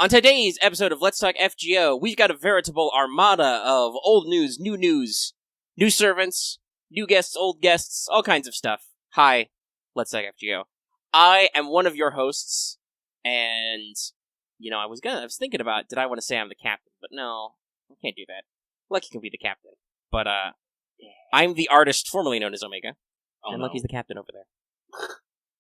On today's episode of Let's Talk FGO, we've got a veritable armada of old news, new servants, new guests, old guests, all kinds of stuff. Hi, Let's Talk FGO. I am one of your hosts, and, I was thinking about, did I want to say I'm the captain? But no, I can't do that. Lucky can be the captain. But, I'm the artist formerly known as Omega, and Lucky's the captain over there.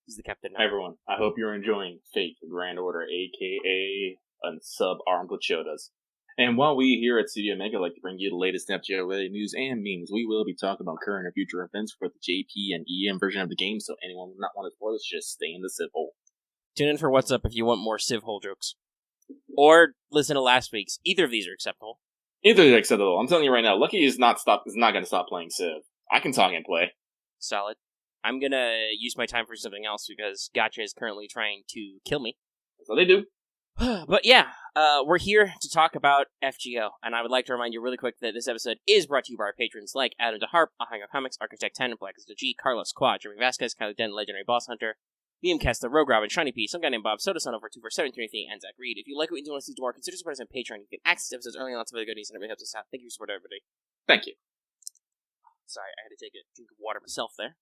He's the captain now. Hi everyone, I hope you're enjoying Fate, the Grand Order, aka Sub-Armed with Shotas. And while we here at Studio Omega like to bring you the latest FGO-related news and memes, we will be talking about current and future events for the JP and EM version of the game, so anyone who not want to spoil this, just stay in the Civ hole. Tune in for What's Up if you want more Civ hole jokes. Or listen to last week's. Either of these are acceptable. Either is acceptable. I'm telling you right now, Lucky is not going to stop playing Civ. I can talk and play. Solid. I'm going to use my time for something else because Gotcha is currently trying to kill me. That's what they do. But yeah, we're here to talk about FGO, and I would like to remind you really quick that this episode is brought to you by our patrons like Adam DeHarp, Ahango Comics, Architect 10, Black as the G, Carlos Quad, Jeremy Vasquez, Kylie Den, Legendary Boss Hunter, Liam Kessler, Rogue Robin, Shiny P, some guy named Bob, Soda Son over 24733, and Zach Reed. If you like what you do want to see more, consider supporting us on Patreon. You get access to episodes early and lots of other goodies, and it really helps us out. Thank you for support, everybody. Thank you. Sorry, I had to take a drink of water myself there.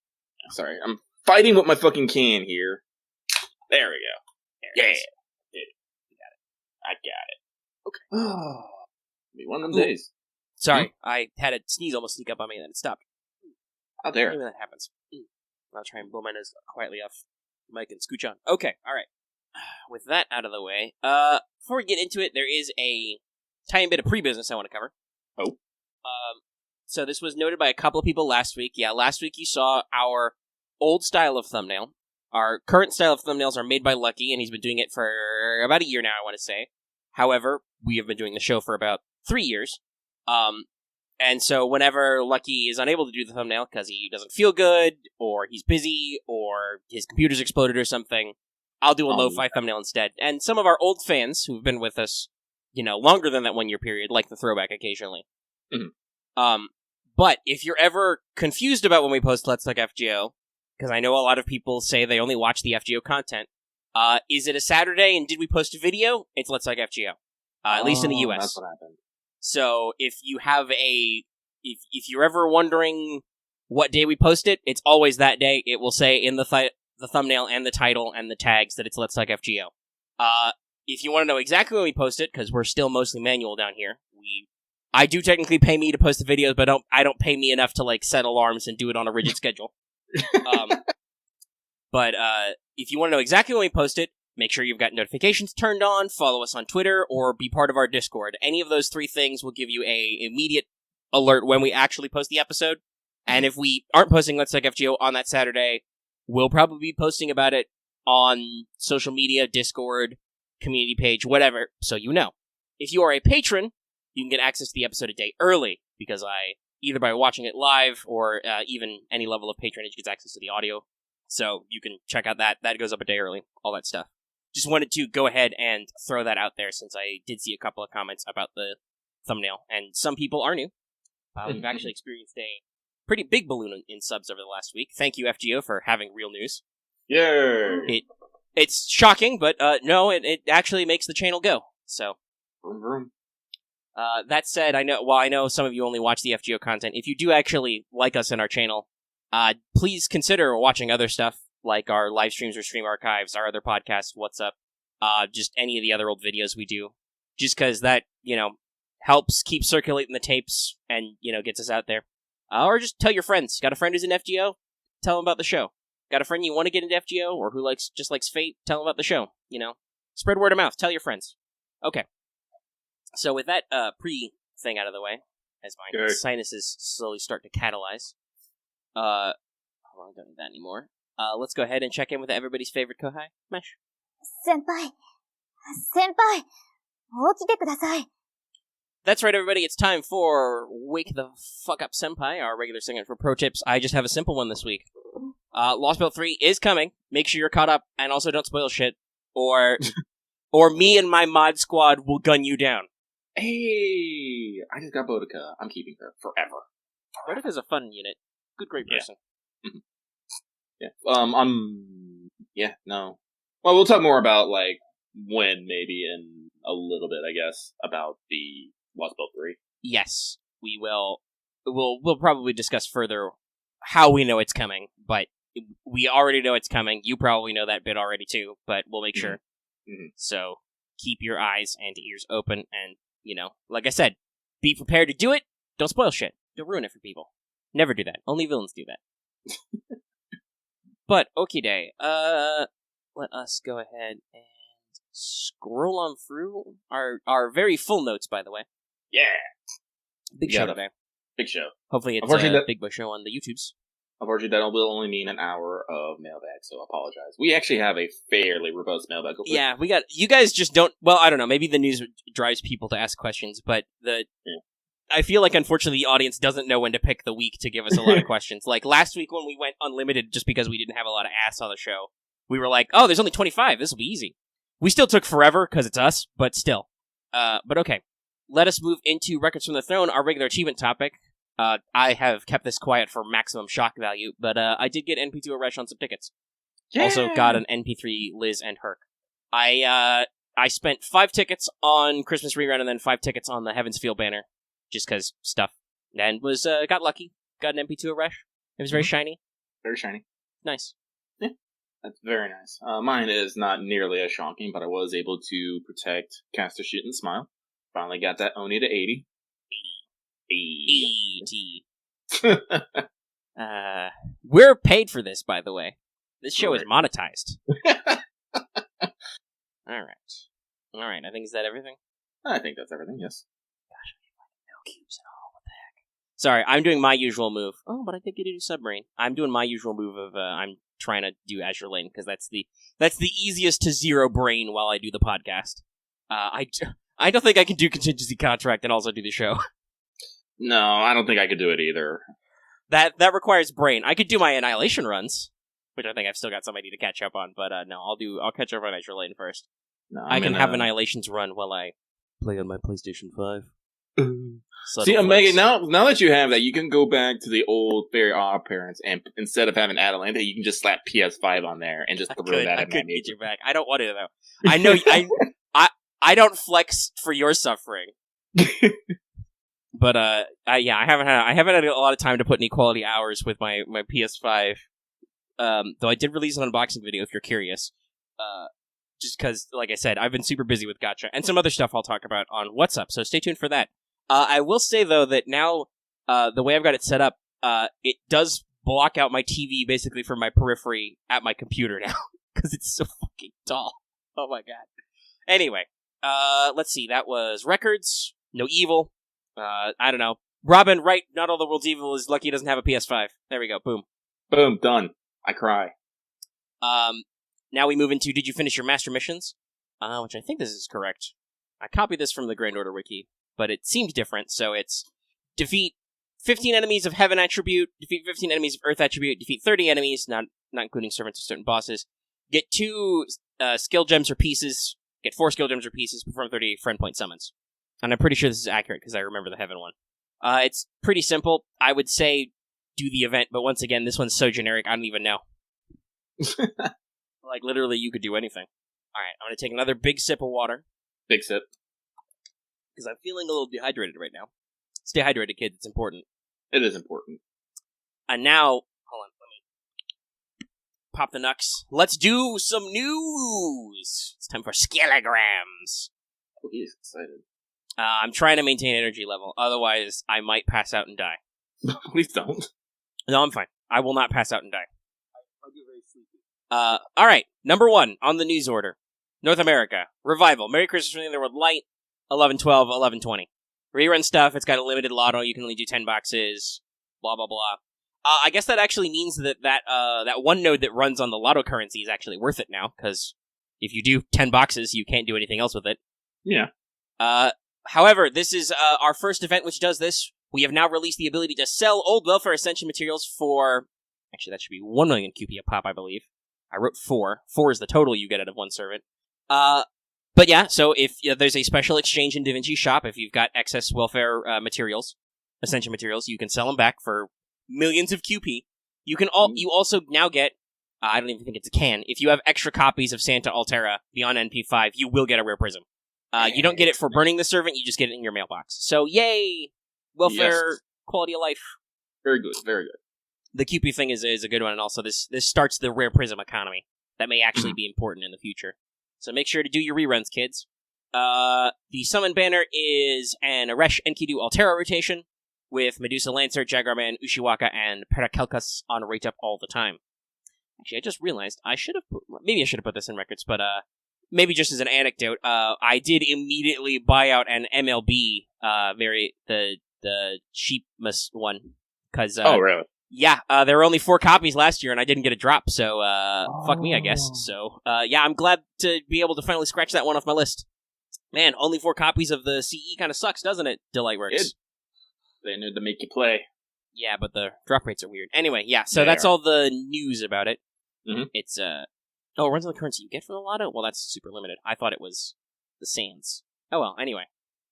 Sorry, I'm fighting with my fucking can here. There we go. There it is. I got it. Okay. Be one of them days. Sorry, I had a sneeze almost sneak up on me and then it stopped. Out there. Maybe that happens. I'll try and blow my nose quietly off the mic and scooch on. Okay, alright. With that out of the way, before we get into it, there is a tiny bit of pre-business I want to cover. Oh. So this was noted by a couple of people last week. Yeah, last week you saw our old style of thumbnail. Our current style of thumbnails are made by Lucky, and he's been doing it for about a year now, I want to say. However, we have been doing the show for about 3 years. And so whenever Lucky is unable to do the thumbnail because he doesn't feel good, or he's busy, or his computer's exploded or something, I'll do a lo-fi thumbnail instead. And some of our old fans who've been with us, longer than that 1 year period, like the throwback occasionally. Mm-hmm. But if you're ever confused about when we post Let's Talk FGO, because I know a lot of people say they only watch the FGO content, is it a Saturday and did we post a video? It's Let's Talk FGO. At least in the US. That's what happened. So if you have if you're ever wondering what day we post it, it's always that day. It will say in the thumbnail and the title and the tags that it's Let's Talk FGO. If you want to know exactly when we post it, because we're still mostly manual down here, I do technically pay me to post the videos, but I don't pay me enough to set alarms and do it on a rigid schedule. But if you want to know exactly when we post it, make sure you've got notifications turned on, follow us on Twitter, or be part of our Discord. Any of those 3 things will give you a immediate alert when we actually post the episode. And if we aren't posting Let's Talk FGO on that Saturday, we'll probably be posting about it on social media, Discord, community page, whatever, so you know. If you are a patron, you can get access to the episode a day early, because either by watching it live, or even any level of patronage gets access to the audio. So you can check out that. That goes up a day early. All that stuff. Just wanted to go ahead and throw that out there, since I did see a couple of comments about the thumbnail, and some people are new. We've actually experienced a pretty big balloon in subs over the last week. Thank you, FGO, for having real news. Yay! It's shocking, but no, it actually makes the channel go. So, Vroom, vroom. That said, I know some of you only watch the FGO content. If you do actually like us in our channel, please consider watching other stuff, like our live streams or stream archives, our other podcasts, What's Up, just any of the other old videos we do. Just because that, helps keep circulating the tapes and, gets us out there. Or just tell your friends. Got a friend who's in FGO? Tell them about the show. Got a friend you want to get into FGO, or who just likes Fate? Tell them about the show, Spread word of mouth. Tell your friends. Okay. So with that pre-thing out of the way, as my sinuses slowly start to catalyze, hold on, I don't need that anymore. Let's go ahead and check in with everybody's favorite Kohai, Mesh. Senpai! 起きてください. That's right, everybody. It's time for Wake the Fuck Up Senpai, our regular segment for pro tips. I just have a simple one this week. Lostbelt 3 is coming. Make sure you're caught up, and also don't spoil shit, or me and my mod squad will gun you down. Hey, I just got Boudica. I'm keeping her forever. Boudica's a fun unit. Good, great person. Yeah. No. Well, we'll talk more about, when, maybe, in a little bit, I guess, about the Lostbelt 3. Yes, we will. We'll probably discuss further how we know it's coming, but we already know it's coming. You probably know that bit already too, but we'll make sure. Mm-hmm. So keep your eyes and ears open, and, like I said, be prepared to do it. Don't spoil shit. Don't ruin it for people. Never do that. Only villains do that. But, okay, day. Let us go ahead and scroll on through our very full notes, by the way. Yeah! Big show today. Big show. Hopefully it's a big show on the YouTubes. Unfortunately, that will only mean an hour of mailbag, so I apologize. We actually have a fairly robust mailbag. Yeah, we got... You guys just don't... Well, I don't know. Maybe the news drives people to ask questions, but I feel like, unfortunately, the audience doesn't know when to pick the week to give us a lot of questions. Like, last week when we went unlimited just because we didn't have a lot of ass on the show, we were like, oh, there's only 25. This will be easy. We still took forever because it's us, but still. But okay. Let us move into Records from the Throne, our regular achievement topic. I have kept this quiet for maximum shock value, but I did get NP2 Eresh on some tickets. Yeah! Also got an NP3 Liz and Herc. I spent 5 tickets on Christmas Rerun and then 5 tickets on the Heaven's Feel banner, just because stuff. And got lucky. Got an NP2 Eresh. It was very shiny. Very shiny. Nice. Yeah, that's very nice. Mine is not nearly as shocking, but I was able to protect Caster Shit and Smile. Finally got that Oni to 80. 80. We're paid for this, by the way. This show is monetized. Alright, I think, is that everything? I think that's everything, yes. Gosh, we have no cubes at all. What the heck? Sorry, I'm doing my usual move. Oh, but I did get to do Submarine. I'm doing my usual move of, I'm trying to do Azure Lane, because that's the easiest to zero brain while I do the podcast. I don't think I can do Contingency Contract and also do the show. No, I don't think I could do it either. That requires brain. I could do my Annihilation runs, which I think I've still got somebody to catch up on, but no, I'll catch up on Azure Lane first. No, I can have Annihilations run while I play on my PlayStation 5. See, Omega, now that you have that, you can go back to the old Fairy Odd Parents, and instead of having Atalanta, you can just slap PS5 on there and just throw that at me. I could get you back. I don't want to, though. I know, I don't flex for your suffering. But I haven't had a lot of time to put any quality hours with my PS5. Though I did release an unboxing video if you're curious. Just because, like I said, I've been super busy with Gacha and some other stuff I'll talk about on What's Up. So stay tuned for that. I will say though that now the way I've got it set up, it does block out my TV basically from my periphery at my computer now because it's so fucking tall. Oh my god. Anyway, let's see. That was records. No evil. I don't know. Robin, right? Not all the world's evil is lucky he doesn't have a PS5. There we go. Boom. Boom. Done. I cry. Now we move into Did You Finish Your Master Missions? Which I think this is correct. I copied this from the Grand Order Wiki, but it seems different. So it's defeat 15 enemies of Heaven attribute, defeat 15 enemies of Earth attribute, defeat 30 enemies, not including servants of certain bosses, get 2 skill gems or pieces, get 4 skill gems or pieces, perform 30 friend point summons. And I'm pretty sure this is accurate because I remember the Heaven one. It's pretty simple. I would say do the event, but once again, this one's so generic, I don't even know. Like, literally, you could do anything. Alright, I'm going to take another big sip of water. Big sip. Because I'm feeling a little dehydrated right now. Stay hydrated, kids. It's important. It is important. And now, hold on, let me pop the knucks. Let's do some news! It's time for skelegrams. Oh, he's excited. I'm trying to maintain energy level. Otherwise, I might pass out and die. Please don't. No, I'm fine. I will not pass out and die. I get very sleepy. Alright. Number 1 on the news order. North America. Revival. Merry Christmas from the Underworld Light. 11/12, 11/20. Rerun stuff. It's got a limited lotto. You can only do 10 boxes. Blah, blah, blah. I guess that actually means that one node that runs on the lotto currency is actually worth it now, because if you do 10 boxes, you can't do anything else with it. Yeah. However, this is our first event which does this. We have now released the ability to sell old Welfare Ascension materials for... Actually, that should be 1 million QP a pop, I believe. I wrote 4. 4 is the total you get out of one servant. But yeah, so if there's a special exchange in DaVinci Shop, if you've got excess Welfare materials, Ascension materials, you can sell them back for millions of QP. You can you also now get... I don't even think it's a can. If you have extra copies of Santa Altera beyond NP5, you will get a Rare Prism. You don't get it for burning the servant, you just get it in your mailbox. So, yay! Welfare, quality of life. Very good, very good. The QP thing is a good one, and also this starts the rare prism economy. That may actually be important in the future. So make sure to do your reruns, kids. The summon banner is an Eresh Enkidu Altera rotation, with Medusa Lancer, Jaguarman, Ushiwaka, and Paracelcus on rate up all the time. Actually, I just realized maybe I should have put this in records, but maybe just as an anecdote, I did immediately buy out an MLB, the Sheepmas one, because oh really? Yeah, there were only 4 copies last year, and I didn't get a drop, so fuck me, I guess. So yeah, I'm glad to be able to finally scratch that one off my list. Man, only 4 copies of the CE kind of sucks, doesn't it, Delightworks? They need to make you play. Yeah, but the drop rates are weird. Anyway, yeah, so that's all the news about it. Mm-hmm. It's, it runs on the currency you get for the lotto? Well, that's super limited. I thought it was the sands. Oh well, anyway.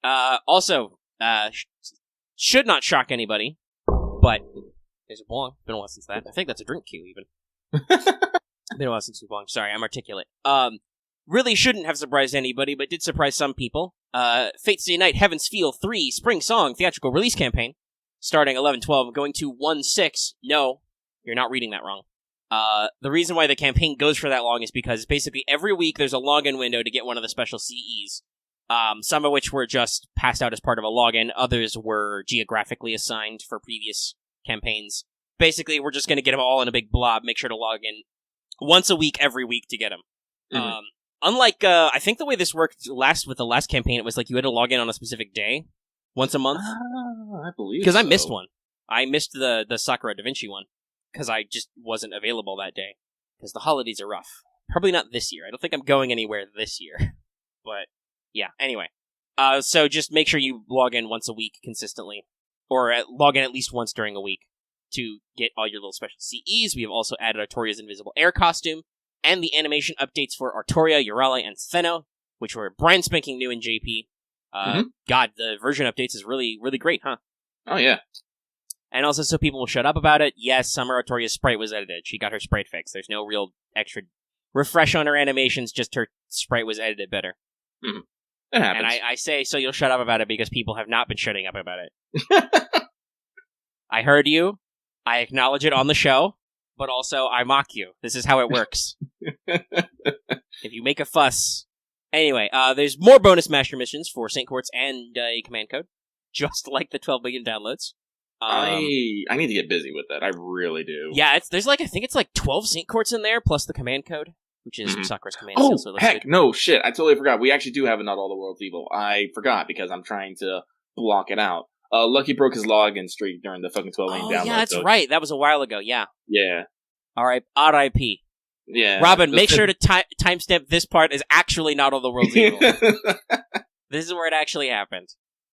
Also, should not shock anybody, but there's a bong. Been a while since that. I think that's a drink cue, even. Been a while since we bong. Sorry, I'm articulate. Really shouldn't have surprised anybody, but did surprise some people. Fates Day Night Heaven's Feel 3 Spring Song Theatrical Release Campaign, starting 11/12, going to 1/6. No, you're not reading that wrong. The reason why the campaign goes for that long is because basically every week there's a login window to get one of the special CEs. Some of which were just passed out as part of a login, others were geographically assigned for previous campaigns. Basically, we're just going to get them all in a big blob, make sure to log in once a week, every week to get them. Mm-hmm. Unlike, I think the way this worked with the last campaign, it was like you had to log in on a specific day, once a month. I believe because I missed one. I missed the Sakura Da Vinci one, because I just wasn't available that day. Because the holidays are rough. Probably not this year. I don't think I'm going anywhere this year. But, yeah, anyway. So just make sure you log in once a week consistently. Or log in at least once during a week to get all your little special CEs. We have also added Artoria's Invisible Air costume, and the animation updates for Artoria, Urale, and Stheno, which were brand spanking new in JP. God, the version updates is really, really great, huh? Oh, yeah. And also, so people will shut up about it, yes, Summer Artoria's sprite was edited. She got her sprite fixed. There's no real extra refresh on her animations, just her sprite was edited better. Mm-hmm. It happens. And I say so you'll shut up about it because people have not been shutting up about it. I heard you. I acknowledge it on the show, but also I mock you. This is how it works. If you make a fuss. Anyway, there's more bonus master missions for St. Quartz and a command code, just like the 12 million downloads. I need to get busy with that. I really do. Yeah, there's I think it's 12 St. Quartz in there, plus the command code, which is Sakura's command seal. Oh, so heck, good. No, shit, I totally forgot. We actually do have a Not All the World's Evil. I forgot because I'm trying to block it out. Lucky broke his login streak during the fucking 12 million downloads. Yeah, that's right. That was a while ago, yeah. Yeah. Alright, R.I.P. Yeah. Robin, make sure to timestamp this part is actually Not All the World's Evil. This is where it actually happened.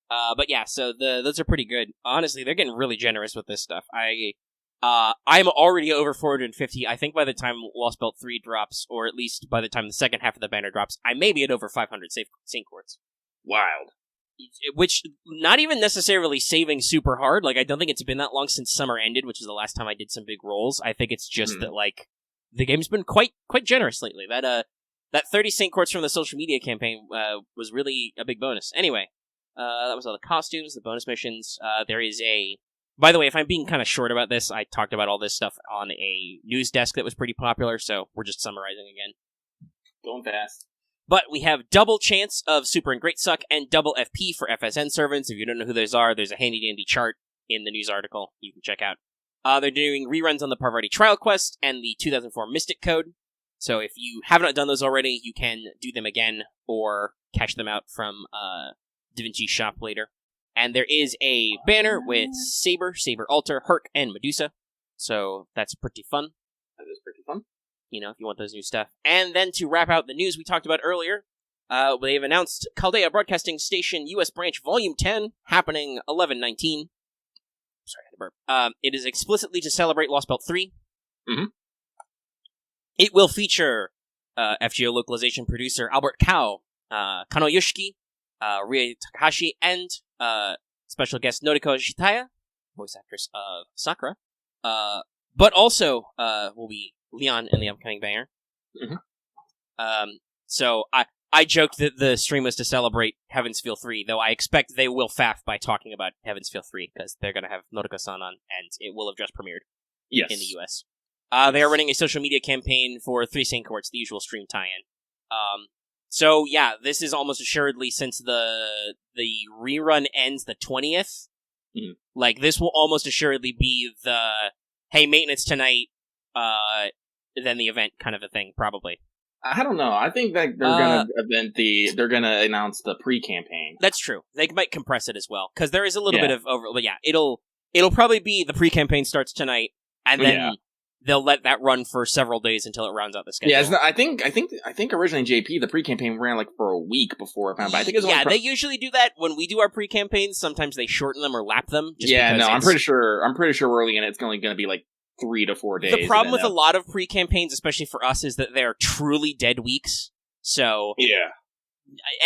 But yeah, so those are pretty good. Honestly, they're getting really generous with this stuff. I'm already over 450. I think by the time Lostbelt 3 drops, or at least by the time the second half of the banner drops, I may be at over 500 St. Quartz. Wild. Which, not even necessarily saving super hard. I don't think it's been that long since summer ended, which is the last time I did some big rolls. I think it's just that, the game's been quite generous lately. That 30 St. Quartz from the social media campaign was really a big bonus. Anyway, that was all the costumes, the bonus missions. There is by the way, if I'm being kind of short about this, I talked about all this stuff on a news desk that was pretty popular, so we're just summarizing again. Going fast. But we have double chance of Super and Great Suck and double FP for FSN servants. If you don't know who those are, there's a handy-dandy chart in the news article you can check out. They're doing reruns on the Parvati Trial Quest and the 2004 Mystic Code. So if you have not done those already, you can do them again or cash them out from Da Vinci Shop later. And there is a banner with Saber Alter, Herc, and Medusa. So that's pretty fun. That is pretty fun. If you want those new stuff. And then to wrap out the news we talked about earlier, they've announced Chaldea Broadcasting Station U.S. Branch Volume 10, happening 11/19. Sorry, I had to burp. It is explicitly to celebrate Lostbelt 3. Mm-hmm. It will feature FGO localization producer Albert Kao, Kano Yoshiki, Rie Takahashi, and special guest Noriko Shitaya, voice actress of Sakura. But also will be Leon in the upcoming banger. Mm-hmm. So I joked that the stream was to celebrate Heaven's Feel 3, though I expect they will faff by talking about Heaven's Feel 3, because they're going to have Noriko-san on, and it will have just premiered in the US. They are running a social media campaign for 3 Saint Courts, the usual stream tie-in. So, yeah, this is almost assuredly, since the rerun ends the 20th, like, this will almost assuredly be the, hey, maintenance tonight, then the event kind of a thing, probably. I don't know. I think that they're gonna announce the pre-campaign. That's true. They might compress it as well, because there is a little bit of over. But yeah, it'll probably be the pre-campaign starts tonight, and then they'll let that run for several days until it rounds out the schedule. Yeah, I think originally JP the pre-campaign ran like for a week before it found. But I think it's they usually do that when we do our pre-campaigns. Sometimes they shorten them or lap them. I'm pretty sure early in it's only going to be like 3 to 4 days. The problem with a lot of pre-campaigns, especially for us, is that they're truly dead weeks. So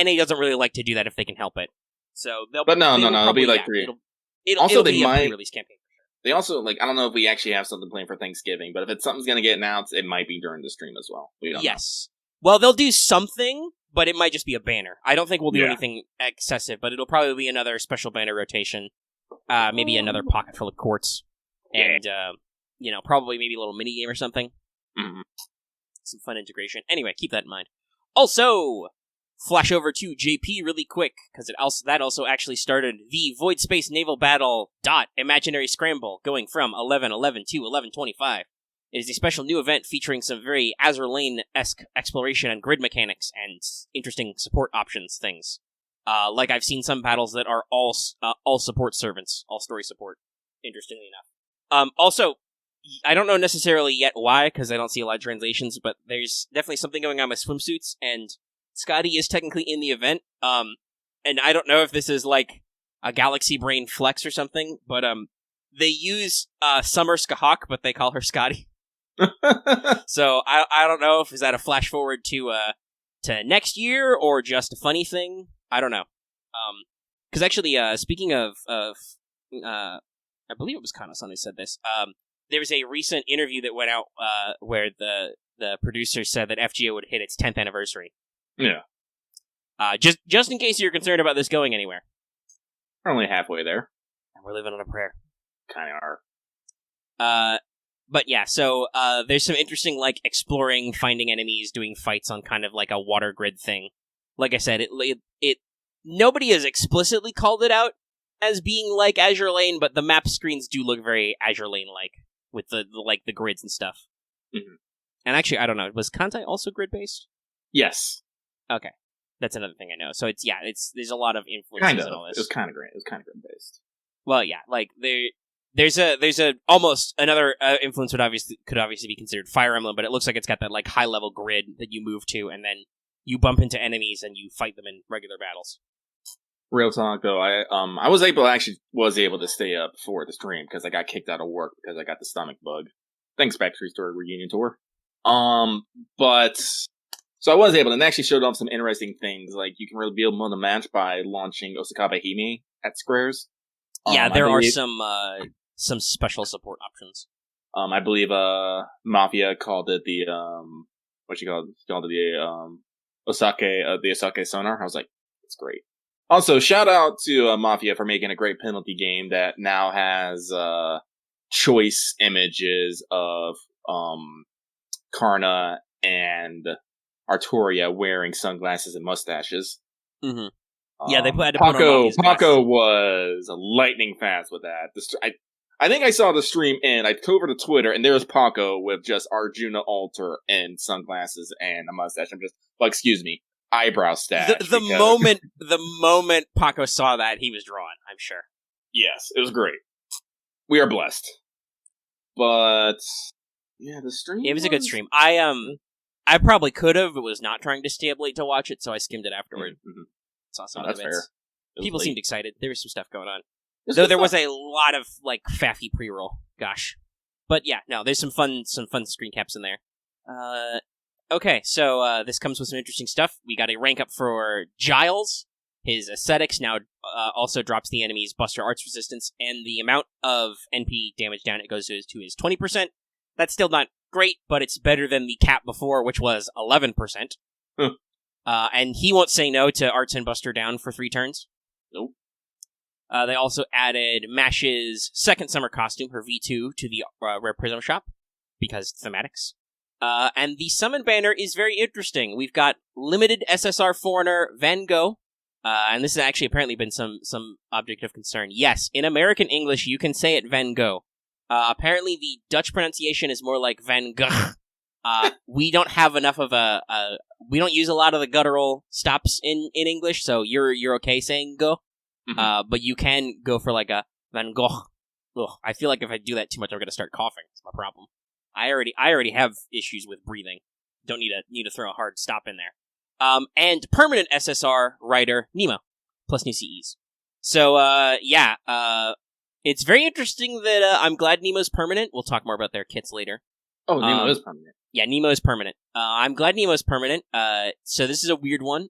NA doesn't really like to do that if they can help it. So they'll be like 3. It'll also be a pre-release campaign. They also I don't know if we actually have something planned for Thanksgiving, but if something's going to get announced, it might be during the stream as well. We don't know. Well, they'll do something, but it might just be a banner. I don't think we'll do anything excessive, but it'll probably be another special banner rotation, maybe another pocket full of quartz, and probably maybe a little mini game or something. Mm-hmm. Some fun integration. Anyway, keep that in mind. Also, flash over to JP really quick, because that also actually started the Void Space Naval Battle Imaginary Scramble, going from 11:11 to 11:25. It is a special new event featuring some very Azur Lane-esque exploration and grid mechanics and interesting support options things. Like I've seen some battles that are all support servants, all story support, interestingly enough. Also, I don't know necessarily yet why, because I don't see a lot of translations, but there's definitely something going on with swimsuits, and Scotty is technically in the event, and I don't know if this is like a Galaxy Brain flex or something, but they use Summer Skahawk, but they call her Scotty. So I don't know if is that a flash forward to next year or just a funny thing. I don't know. Because actually, speaking of I believe it was Kana-san who said this. There was a recent interview that went out where the producer said that FGO would hit its 10th anniversary. Yeah. Just in case you're concerned about this going anywhere. We're only halfway there. And we're living on a prayer. Kind of are. But yeah, so there's some interesting, exploring, finding enemies, doing fights on kind of like a water grid thing. Like I said, it nobody has explicitly called it out as being like Azur Lane, but the map screens do look very Azur Lane-like, with the grids and stuff. Mm-hmm. And actually, I don't know, was Kantai also grid-based? Yes. Okay. That's another thing I know. So there's a lot of influences in all this. It was kind of great. It was kind of grid-based. Well, yeah, there's a almost another influence could obviously be considered Fire Emblem, but it looks like it's got that high level grid that you move to, and then you bump into enemies and you fight them in regular battles. Real talk though, I was able to stay up for the stream because I got kicked out of work because I got the stomach bug. Thanks, Factory Store Reunion Tour. But so I was able, and they actually showed off some interesting things, like you can reveal mode of match by launching Osakabe Hime at squares. Yeah, there are some special support options. I believe Mafia called it the the Osake sonar. I was like, it's great. Also, shout out to Mafia for making a great penalty game that now has choice images of Karna and Arturia wearing sunglasses and mustaches. Mm-hmm. Yeah, they had to put on Paco was lightning fast with that. I think I saw the stream and I go over to Twitter and there was Paco with just Arjuna Alter and sunglasses and a mustache. I'm just like, excuse me, eyebrow stash. The moment Paco saw that, he was drawn, I'm sure. Yes, it was great. We are blessed. But yeah, the stream. It was a good stream. I probably could have, but was not trying to stay up late to watch it, so I skimmed it afterward. Mm-hmm. Saw some of that's the bits. Fair. People seemed excited. There was some stuff going on. Though there was a lot of faffy pre-roll. Gosh. But yeah, no, there's some fun screen caps in there. Okay, so this comes with some interesting stuff. We got a rank up for Giles. His Ascetics now also drops the enemy's Buster Arts resistance, and the amount of NP damage down it goes to his 20%. That's still not great, but it's better than the cap before, which was 11%. And he won't say no to Arts and Buster Down for 3 turns. Nope. They also added Mash's second summer costume, her V2, to the Rare Prism shop, because thematics. And the summon banner is very interesting. We've got limited SSR foreigner Van Gogh, and this has actually apparently been some object of concern. Yes, in American English, you can say it Van Gogh. Apparently, the Dutch pronunciation is more like Van Gogh. We don't have enough of we don't use a lot of the guttural stops in English, so you're okay saying go. Mm-hmm. But you can go for like a Van Gogh. Ugh, I feel like if I do that too much, I'm going to start coughing. That's my problem. I already have issues with breathing. Don't need to throw a hard stop in there. And permanent SSR writer Nemo, plus new CEs. So, it's very interesting that I'm glad Nemo's permanent. We'll talk more about their kits later. Oh, Nemo is permanent. Yeah, Nemo is permanent. I'm glad Nemo's permanent. So this is a weird one.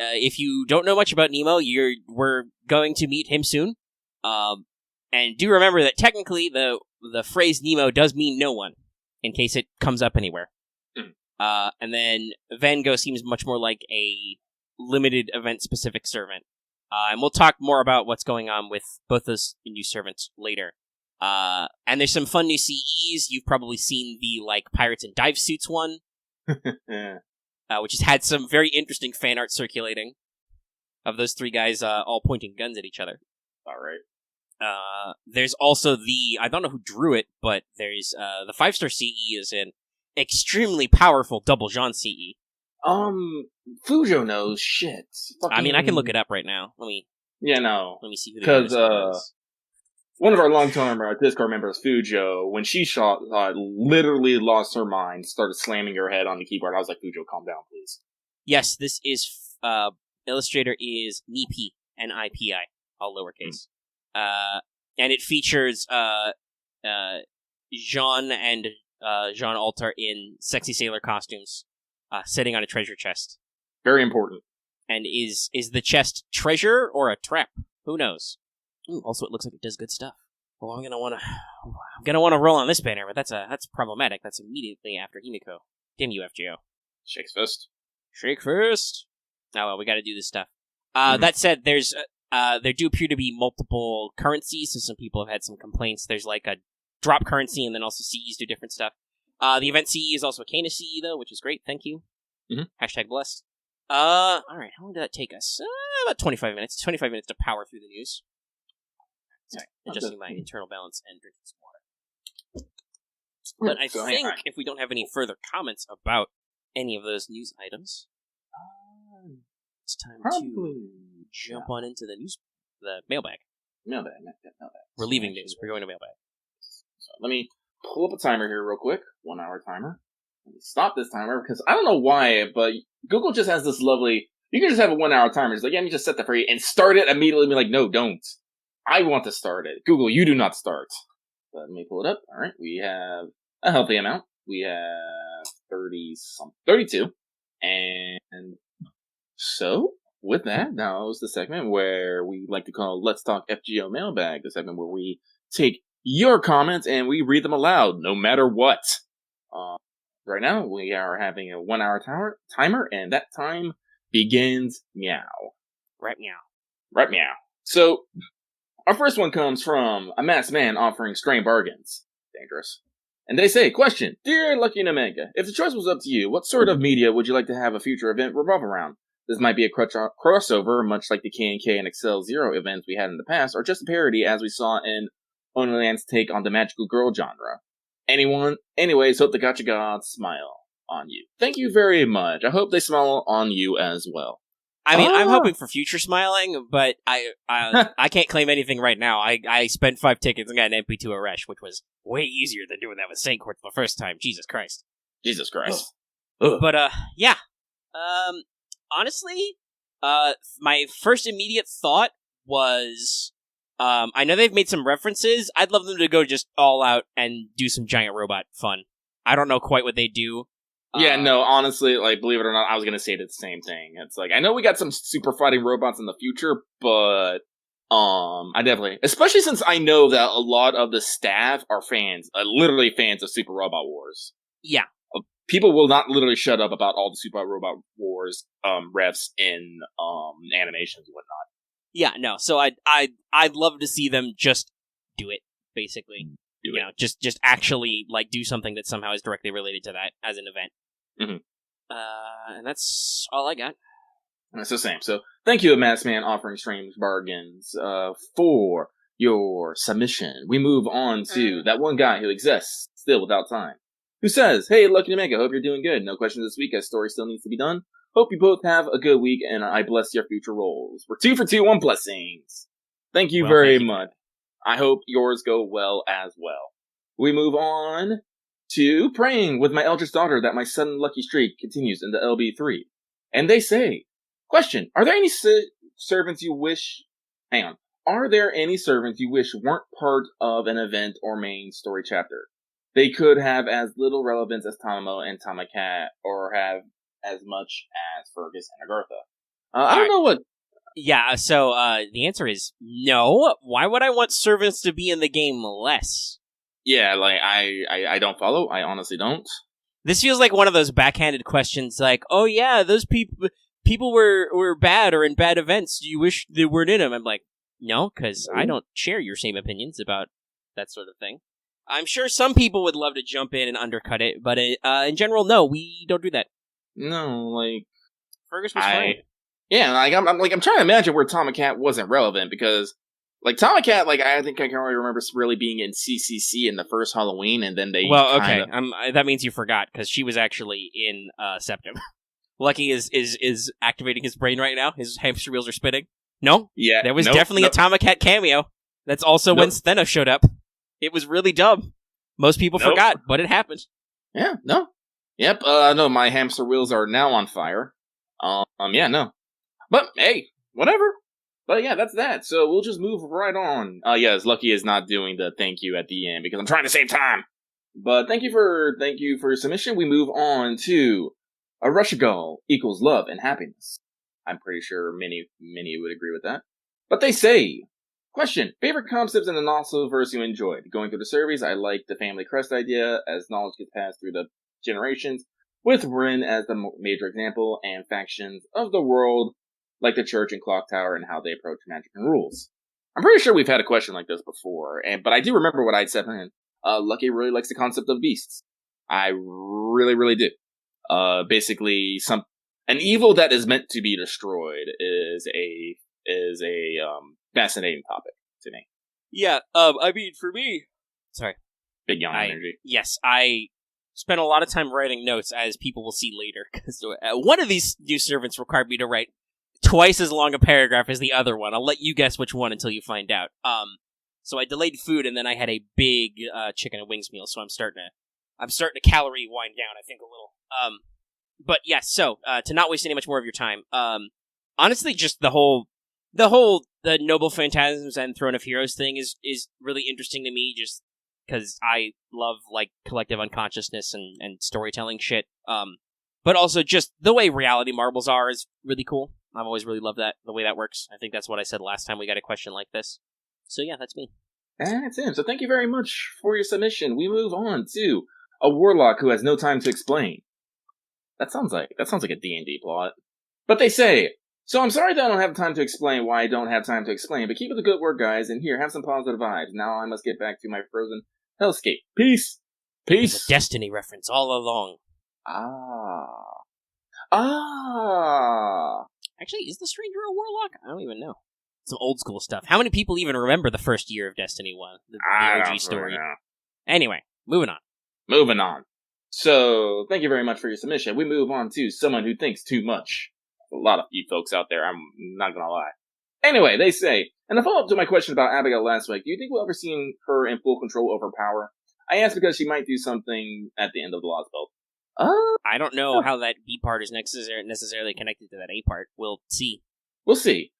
If you don't know much about Nemo, we're going to meet him soon. And do remember that technically the phrase Nemo does mean no one, in case it comes up anywhere. Mm. And then Van Gogh seems much more like a limited event-specific servant. And we'll talk more about what's going on with both those new servants later. And there's some fun new CEs. You've probably seen the, Pirates in Dive Suits one. Which has had some very interesting fan art circulating of those 3 guys all pointing guns at each other. All right. There's also I don't know who drew it, but there's the 5-star CE is an extremely powerful double Jean CE. Fujo knows shit. I mean, I can look it up right now. Let me see who the is. One of our long-term Discord members, Fujo, when she shot, literally lost her mind, started slamming her head on the keyboard. I was like, Fujo, calm down, please. Yes, this is, illustrator is Nipi, N-I-P-I, all lowercase. And it features, Jean and, Jean Altar in sexy sailor costumes, sitting on a treasure chest. Very important. And is the chest treasure or a trap? Who knows? Ooh, also, it looks like it does good stuff. Well, I'm gonna wanna roll on this banner, but that's problematic. That's immediately after Himiko. Damn you, FGO. Shakes fist. Shake first. Oh well, we gotta do this stuff. That said, there do appear to be multiple currencies, so some people have had some complaints. There's like a drop currency, and then also CEs do different stuff. The event CE is also a Kana CE, though, which is great. Thank you. Mm-hmm. #blessed. Alright, how long did that take us? About 25 minutes. 25 minutes to power through the news. Sorry, adjusting my internal balance and drinking some water. But I think if we don't have any further comments about any of those news items, it's time to jump on into the mailbag. Mailbag. We're leaving news. We're going to mailbag. So let me pull up a timer here real quick. 1 hour timer. Let me stop this timer because I don't know why, but Google just has this lovely. You can just have a 1 hour timer. It's like, yeah, let me just set that for you and start it immediately. Be like, no, don't. I want to start it. Google, you do not start. Let me pull it up. All right, we have a healthy amount. We have 32. And so, with that, now is the segment where we like to call Let's Talk FGO Mailbag, the segment where we take your comments and we read them aloud, no matter what. Right now, we are having a 1 hour timer, and that time begins meow. Right meow. Right meow. So, our first one comes from a masked man offering strange bargains. Dangerous. And they say, question, Dear Lucky and Omega, if the choice was up to you, what sort of media would you like to have a future event revolve around? This might be a crossover, much like the K&K and Excel Zero events we had in the past, or just a parody as we saw in Onlyland's take on the magical girl genre. Anyways, hope the Gacha gods smile on you. Thank you very much. I hope they smile on you as well. I mean, I'm hoping for future smiling, but I can't claim anything right now. I spent 5 tickets and got an MP2 Eresh, which was way easier than doing that with Saint Court the first time. Jesus Christ. But, yeah. Honestly, my first immediate thought was, I know they've made some references. I'd love them to go just all out and do some giant robot fun. I don't know quite what they do. Yeah, no, honestly, believe it or not, I was gonna say the same thing. It's like, I know we got some super fighting robots in the future, but, I definitely, especially since I know that a lot of the staff are fans, literally fans of Super Robot Wars. Yeah. people will not literally shut up about all the Super Robot Wars refs in animations and whatnot. Yeah, no. So I'd love to see them just do it, basically. Just actually like do something that somehow is directly related to that as an event. And that's all I got. That's the same. So thank you, Massman, offering strange bargains for your submission. We move on to that one guy who exists still without time, who says, "Hey, Lucky Omega, hope you're doing good. No questions this week as story still needs to be done. Hope you both have a good week, and I bless your future roles. We're 2 for 2 on blessings. Thank you very much. I hope yours go well as well." We move on to praying with my eldest daughter that my sudden lucky streak continues into LB3. And they say, question, are there any servants you wish... Hang on. Are there any servants you wish weren't part of an event or main story chapter? They could have as little relevance as Tamamo and Tamacat, or have as much as Fergus and Agartha. I don't know what... Yeah, so the answer is no. Why would I want servants to be in the game less? Yeah, like, I don't follow. I honestly don't. This feels like one of those backhanded questions, like, oh yeah, those people were bad or in bad events. Do you wish they weren't in them? I'm like, no, because I don't share your same opinions about that sort of thing. I'm sure some people would love to jump in and undercut it, but in general, no, we don't do that. No, like... Fergus was fine. Yeah, like, I'm trying to imagine where Tamacat wasn't relevant, because... Like, Tamacat, like, I think I can only remember really being in CCC in the first Halloween, and then they that means you forgot, because she was actually in Septum. Lucky is activating his brain right now. His hamster wheels are spinning. No? Yeah. There was definitely a Tamacat cameo. That's also when Steno showed up. It was really dumb. Most people forgot, but it happened. Yeah, no. Yep, no, my hamster wheels are now on fire. Yeah, no. But, hey, whatever. But yeah, that's that. So we'll just move right on. Yes, Lucky is not doing the thank you at the end because I'm trying to save time. But thank you for your submission. We move on to Ereshmas equals love and happiness. I'm pretty sure many would agree with that. But they say, question, favorite concepts in the novel verse you enjoyed? Going through the surveys, I like the family crest idea as knowledge gets passed through the generations, with Rin as the major example, and factions of the world like the church and clock tower and how they approach magic and rules. I'm pretty sure we've had a question like this before, but I do remember what I'd said in. Lucky really likes the concept of beasts. I really, really do. Basically, an evil that is meant to be destroyed is a fascinating topic to me. Yeah, I mean, for me... Sorry. Big yawn energy. Yes, I spent a lot of time writing notes, as people will see later, because one of these new servants required me to write twice as long a paragraph as the other one. I'll let you guess which one until you find out. So I delayed food, and then I had a big chicken and wings meal, so I'm starting to calorie wind down, I think, a little. But yes, so to not waste any much more of your time, honestly, just the Noble Phantasms and Throne of Heroes thing is really interesting to me, just because I love, like, collective unconsciousness and storytelling shit. But also just the way reality marbles are is really cool. I've always really loved that, the way that works. I think that's what I said last time we got a question like this. So yeah, that's me. That's him. So thank you very much for your submission. We move on to a warlock who has no time to explain. That sounds like a D&D plot. But they say, so I'm sorry that I don't have time to explain why I don't have time to explain, but keep up the good work, guys, and here, have some positive vibes. Now I must get back to my frozen hellscape. Peace! Peace! It's a Destiny reference all along. Actually, is the Stranger a warlock? I don't even know. Some old school stuff. How many people even remember the first year of Destiny 1? The OG story. Know. Anyway, moving on. So, thank you very much for your submission. We move on to someone who thinks too much. A lot of you folks out there, I'm not gonna lie. Anyway, they say, and a follow-up to my question about Abigail last week, do you think we'll ever see her in full control over power? I asked because she might do something at the end of the Lostbelt. I don't know how that B part is necessarily connected to that A part. We'll see.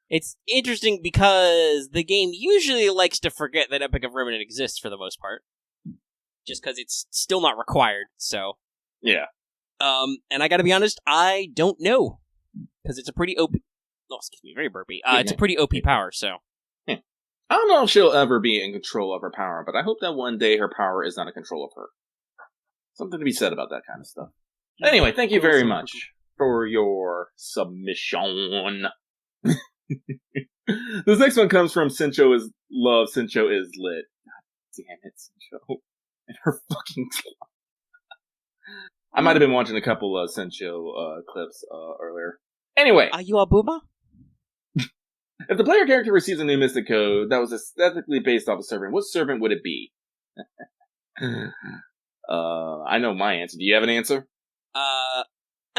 It's interesting because the game usually likes to forget that Epic of Remnant exists for the most part. Just because it's still not required, so. Yeah. And I gotta be honest, I don't know. Because it's a pretty OP... Oh, excuse me, very burpy. It's a pretty OP power, so. Yeah. I don't know if she'll ever be in control of her power, but I hope that one day her power is not in control of her. Something to be said about that kind of stuff. Anyway, thank you very much for your submission. This next one comes from Sencho is Love, Sencho is Lit. God damn it, Sencho. And her fucking... I might have been watching a couple of Sencho clips earlier. Anyway. Are you a boomer? If the player character receives a new mystic code that was aesthetically based off a servant, what servant would it be? I know my answer. Do you have an answer? I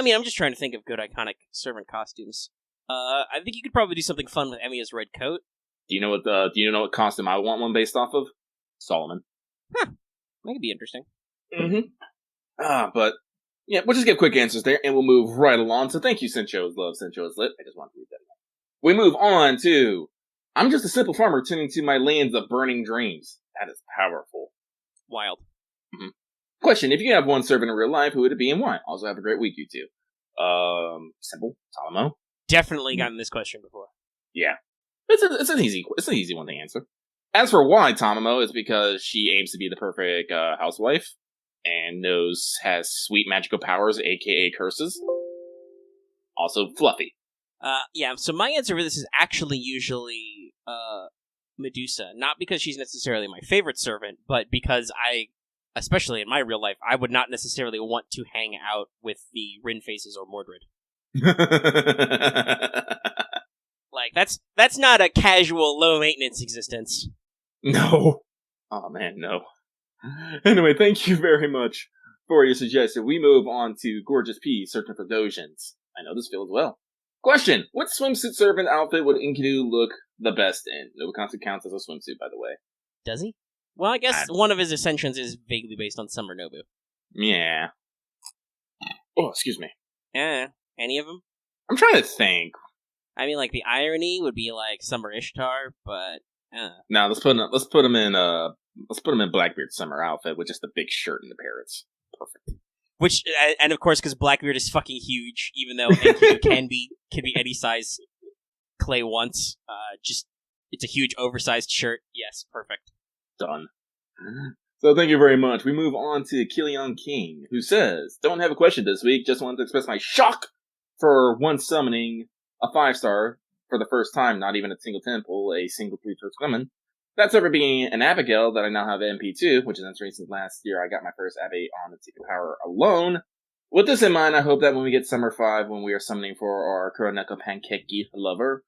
mean, I'm just trying to think of good iconic servant costumes. I think you could probably do something fun with Emiya's red coat. Do you know what costume I want one based off of? Solomon. Huh. That could be interesting. Mm-hmm. But yeah, we'll just give quick answers there, and we'll move right along. So thank you, Sencho is Love, Sencho is Lit. I just wanted to read that again. We move on to, I'm just a simple farmer tending to my lands of burning dreams. That is powerful. Wild. Mm-hmm. Question, if you have one servant in real life, who would it be and why? Also have a great week, you two. Simple. Talamo. Definitely gotten this question before. Yeah. It's an easy one to answer. As for why Tamamo, is because she aims to be the perfect housewife and has sweet magical powers, aka curses. Also fluffy. Yeah, so my answer for this is actually usually Medusa. Not because she's necessarily my favorite servant, but because especially in my real life, I would not necessarily want to hang out with the Rin Faces or Mordred. Like, that's not a casual, low-maintenance existence. No. Oh, man, no. Anyway, thank you very much for your suggestion. We move on to Gorgeous P, searching for Dojins. I know this feels well. Question, what swimsuit servant outfit would Enkidu look the best in? Nobukansu counts as a swimsuit, by the way. Does he? Well, I guess one of his ascensions is vaguely based on Summer Nobu. Yeah. Oh, excuse me. Any of them? I'm trying to think. I mean, like, the irony would be like Summer Ishtar, but No, let's put him in Blackbeard's summer outfit with just the big shirt and the parrots. Perfect. Which, and of course, because Blackbeard is fucking huge, even though Enkidu can be any size clay once. It's a huge, oversized shirt. Yes, perfect. Done. So thank you very much. We move on to Killian King, who says, don't have a question this week, just wanted to express my shock for once summoning a 5-star for the first time, not even a single temple, a single 3-star summon. That's ever being an Abigail that I now have MP2, which is entering since last year I got my first Abby on the Secret Power alone. With this in mind, I hope that when we get Summer 5, when we are summoning for our Kuroneko Pankeki lover,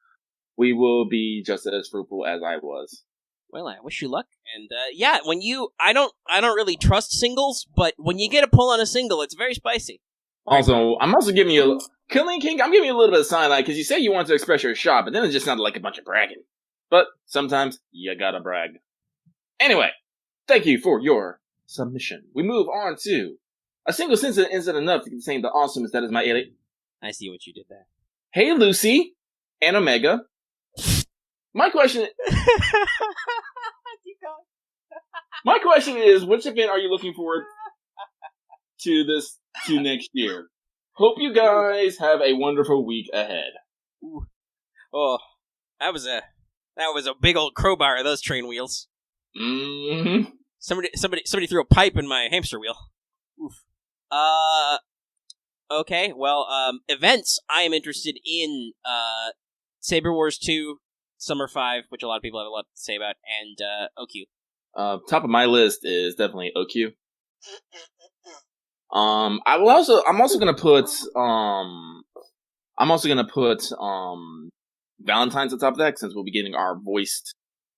we will be just as fruitful as I was. Well, I wish you luck, and yeah, I don't really trust singles, but when you get a pull on a single, it's very spicy. Also, I'm also giving you, Killing King, I'm giving you a little bit of sidelight, because you say you want to express your shot, but then it just sounded like a bunch of bragging. But sometimes, you gotta brag. Anyway, thank you for your submission. We move on to, a single sentence isn't enough to contain the awesomeness that is my alien. I see what you did there. Hey, Lucy, and Omega. My question My question is, which event are you looking forward to next year? Hope you guys have a wonderful week ahead. Ooh. Oh, that was a big old crowbar of those train wheels. Mm-hmm. Somebody threw a pipe in my hamster wheel. Oof. Okay, well, events, I am interested in, Saber Wars 2, Summer 5, which a lot of people have a lot to say about, and, OQ. Top of my list is definitely OQ. I'm also gonna put Valentine's at the top of that, since we'll be getting our voiced,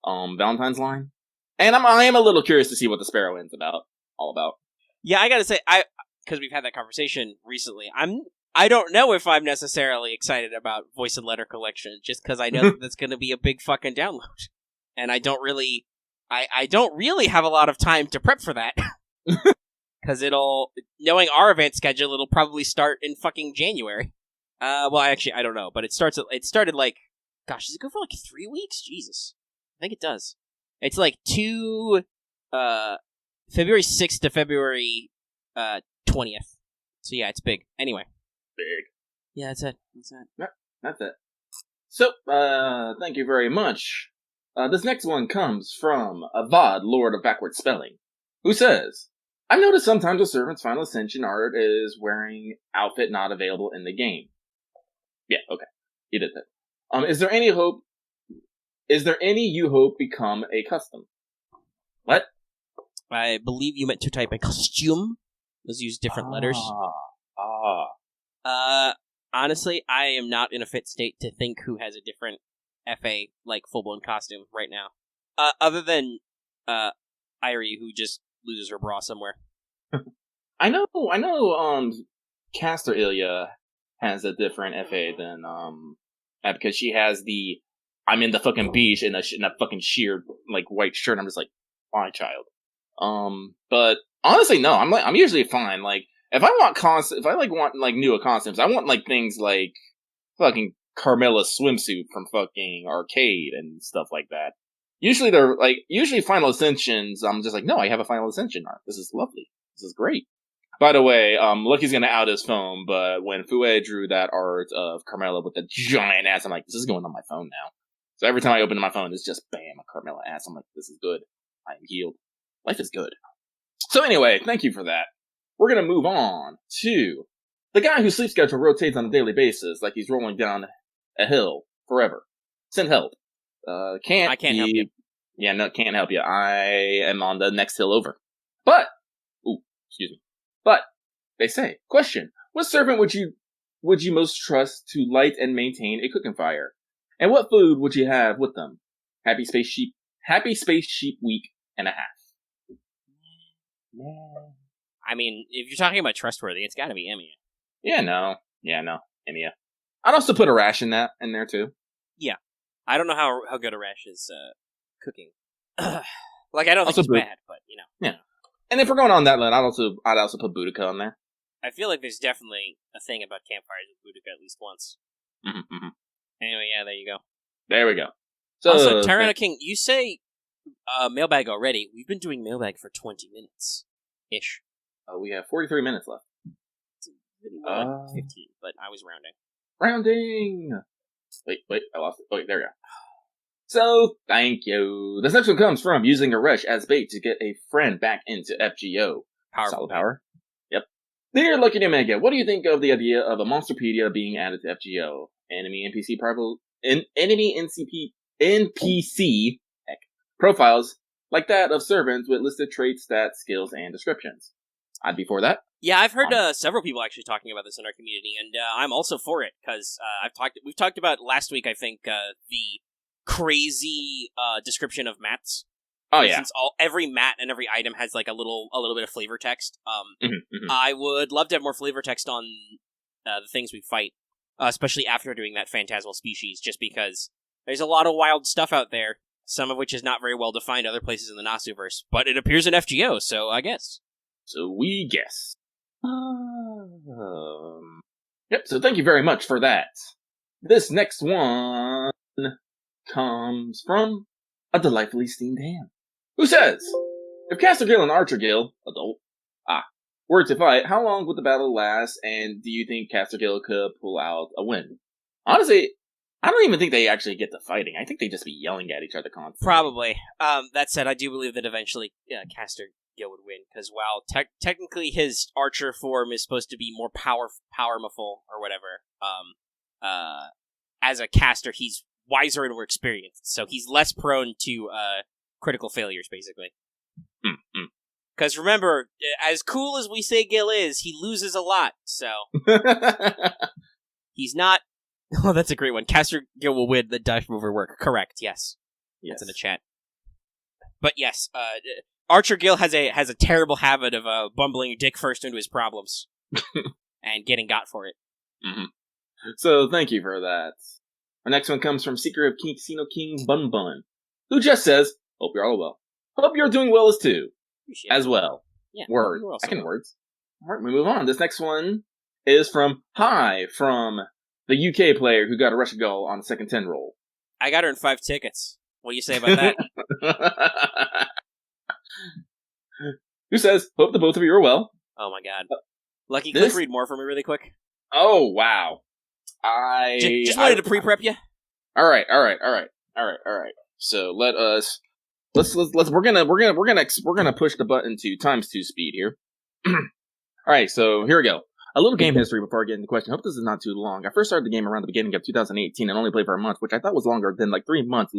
Valentine's line. And I am a little curious to see what the Sparrow Inn's all about. Yeah, I gotta say, because we've had that conversation recently, I don't know if I'm necessarily excited about Voice and Letter Collection, just because I know that that's gonna be a big fucking download. And I don't really have a lot of time to prep for that. Because knowing our event schedule, it'll probably start in fucking January. Well, actually, I don't know, but it started like, gosh, does it go for like 3 weeks? Jesus. I think it does. It's like February 6th to February 20th. So yeah, it's big. Anyway. Big. Yeah, that's it. Yep, that's it. So, thank you very much. This next one comes from Avad, Lord of Backward Spelling, who says, I noticed sometimes the servant's final ascension art is wearing outfit not available in the game. Yeah, okay. He did that. Is there any you hope become a custom? What? I believe you meant to type a costume. Let's use different letters. Honestly, I am not in a fit state to think who has a different FA, like, full-blown costume right now. Other than, Irie, who just loses her bra somewhere. I know, Caster Ilya has a different FA than, because she has I'm in the fucking beach in a fucking sheer, like, white shirt. I'm just like, why, child? But honestly, no, I'm usually fine. Like, if I want newer costumes, I want, like, things like fucking Carmella's swimsuit from fucking Arcade and stuff like that. Usually Final Ascensions, I'm just like, no, I have a Final Ascension art. This is lovely. This is great. By the way, Lucky's gonna out his phone, but when Fue drew that art of Carmella with the giant ass, I'm like, this is going on my phone now. So every time I open my phone, it's just, bam, a Carmella ass. I'm like, this is good. I am healed. Life is good. So anyway, thank you for that. We're gonna move on to the guy whose sleep schedule rotates on a daily basis, like he's rolling down a hill forever. Send help. I can't help you. Yeah, no, can't help you. I am on the next hill over. But, they say, question, what servant would you most trust to light and maintain a cooking fire? And what food would you have with them? Happy Space Sheep week and a half. I mean, if you're talking about trustworthy, it's gotta be Emiya. Yeah, no, Emiya. I'd also put Eresh in there too. Yeah. I don't know how good Eresh is, cooking. Like, I don't think he's bad, but, you know. Yeah. And if we're going on that line, I'd also put Boudica on there. I feel like there's definitely a thing about campfires with Boudica at least once. Mm-hmm. Anyway, yeah, there you go. There we go. So, also, Tyranno King, you say mailbag already. We've been doing mailbag for 20 minutes-ish. We have 43 minutes left. It's really more like 15, but I was rounding. Rounding! Wait, I lost it. Wait, there we go. So, thank you. This next one comes from using Eresh as bait to get a friend back into FGO. Powerful. Solid power. Yep. Dear Lucky Omega, what do you think of the idea of a Monsterpedia being added to FGO? Enemy NPC profiles like that of servants with listed traits, stats, skills, and descriptions. I'd be for that. Yeah, I've heard several people actually talking about this in our community, and I'm also for it because we've talked about last week. I think the crazy description of mats. Oh yeah, since every mat and every item has like a little bit of flavor text. I would love to have more flavor text on the things we fight, especially after doing that phantasmal species. Just because there's a lot of wild stuff out there, some of which is not very well defined other places in the Nasuverse, but it appears in FGO, so I guess. So we guess. Yep, so thank you very much for that. This next one comes from a delightfully steamed ham, who says, if Caster Gill and Archer Gill, adult, were to fight, how long would the battle last, and do you think Caster Gill could pull out a win? Honestly, I don't even think they actually get to fighting. I think they just be yelling at each other constantly. Probably. That said, I do believe that eventually Caster Gill would win, because while technically his Archer form is supposed to be more powerful or whatever, as a caster, he's wiser and more experienced, so he's less prone to critical failures, basically. Because remember, as cool as we say Gill is, he loses a lot, so... He's not... Oh, that's a great one. Caster Gill will win, the dice mover work. Correct, yes. That's in the chat. But yes, Archer Gill has a terrible habit of bumbling dick first into his problems. And getting got for it. Mm-hmm. So, thank you for that. Our next one comes from Seeker of Casino King Bun Bun, who just says, hope you're all well. Hope you're doing well as well. Yeah. Word. I can words. Alright, we move on. This next one is from the UK player who got a rush goal on the second 10 roll. I got her in 5 tickets. What do you say about that? Who says, hope the both of you are well. Oh my god. Lucky, click read more for me really quick. Oh, wow. Just wanted to pre-prep you. Alright. So let us we're gonna push the button to ×2 speed here. All right, so here we go. A little game history before I get into the question. I hope this is not too long. I first started the game around the beginning of 2018 and only played for a month, which I thought was longer than like 3 months.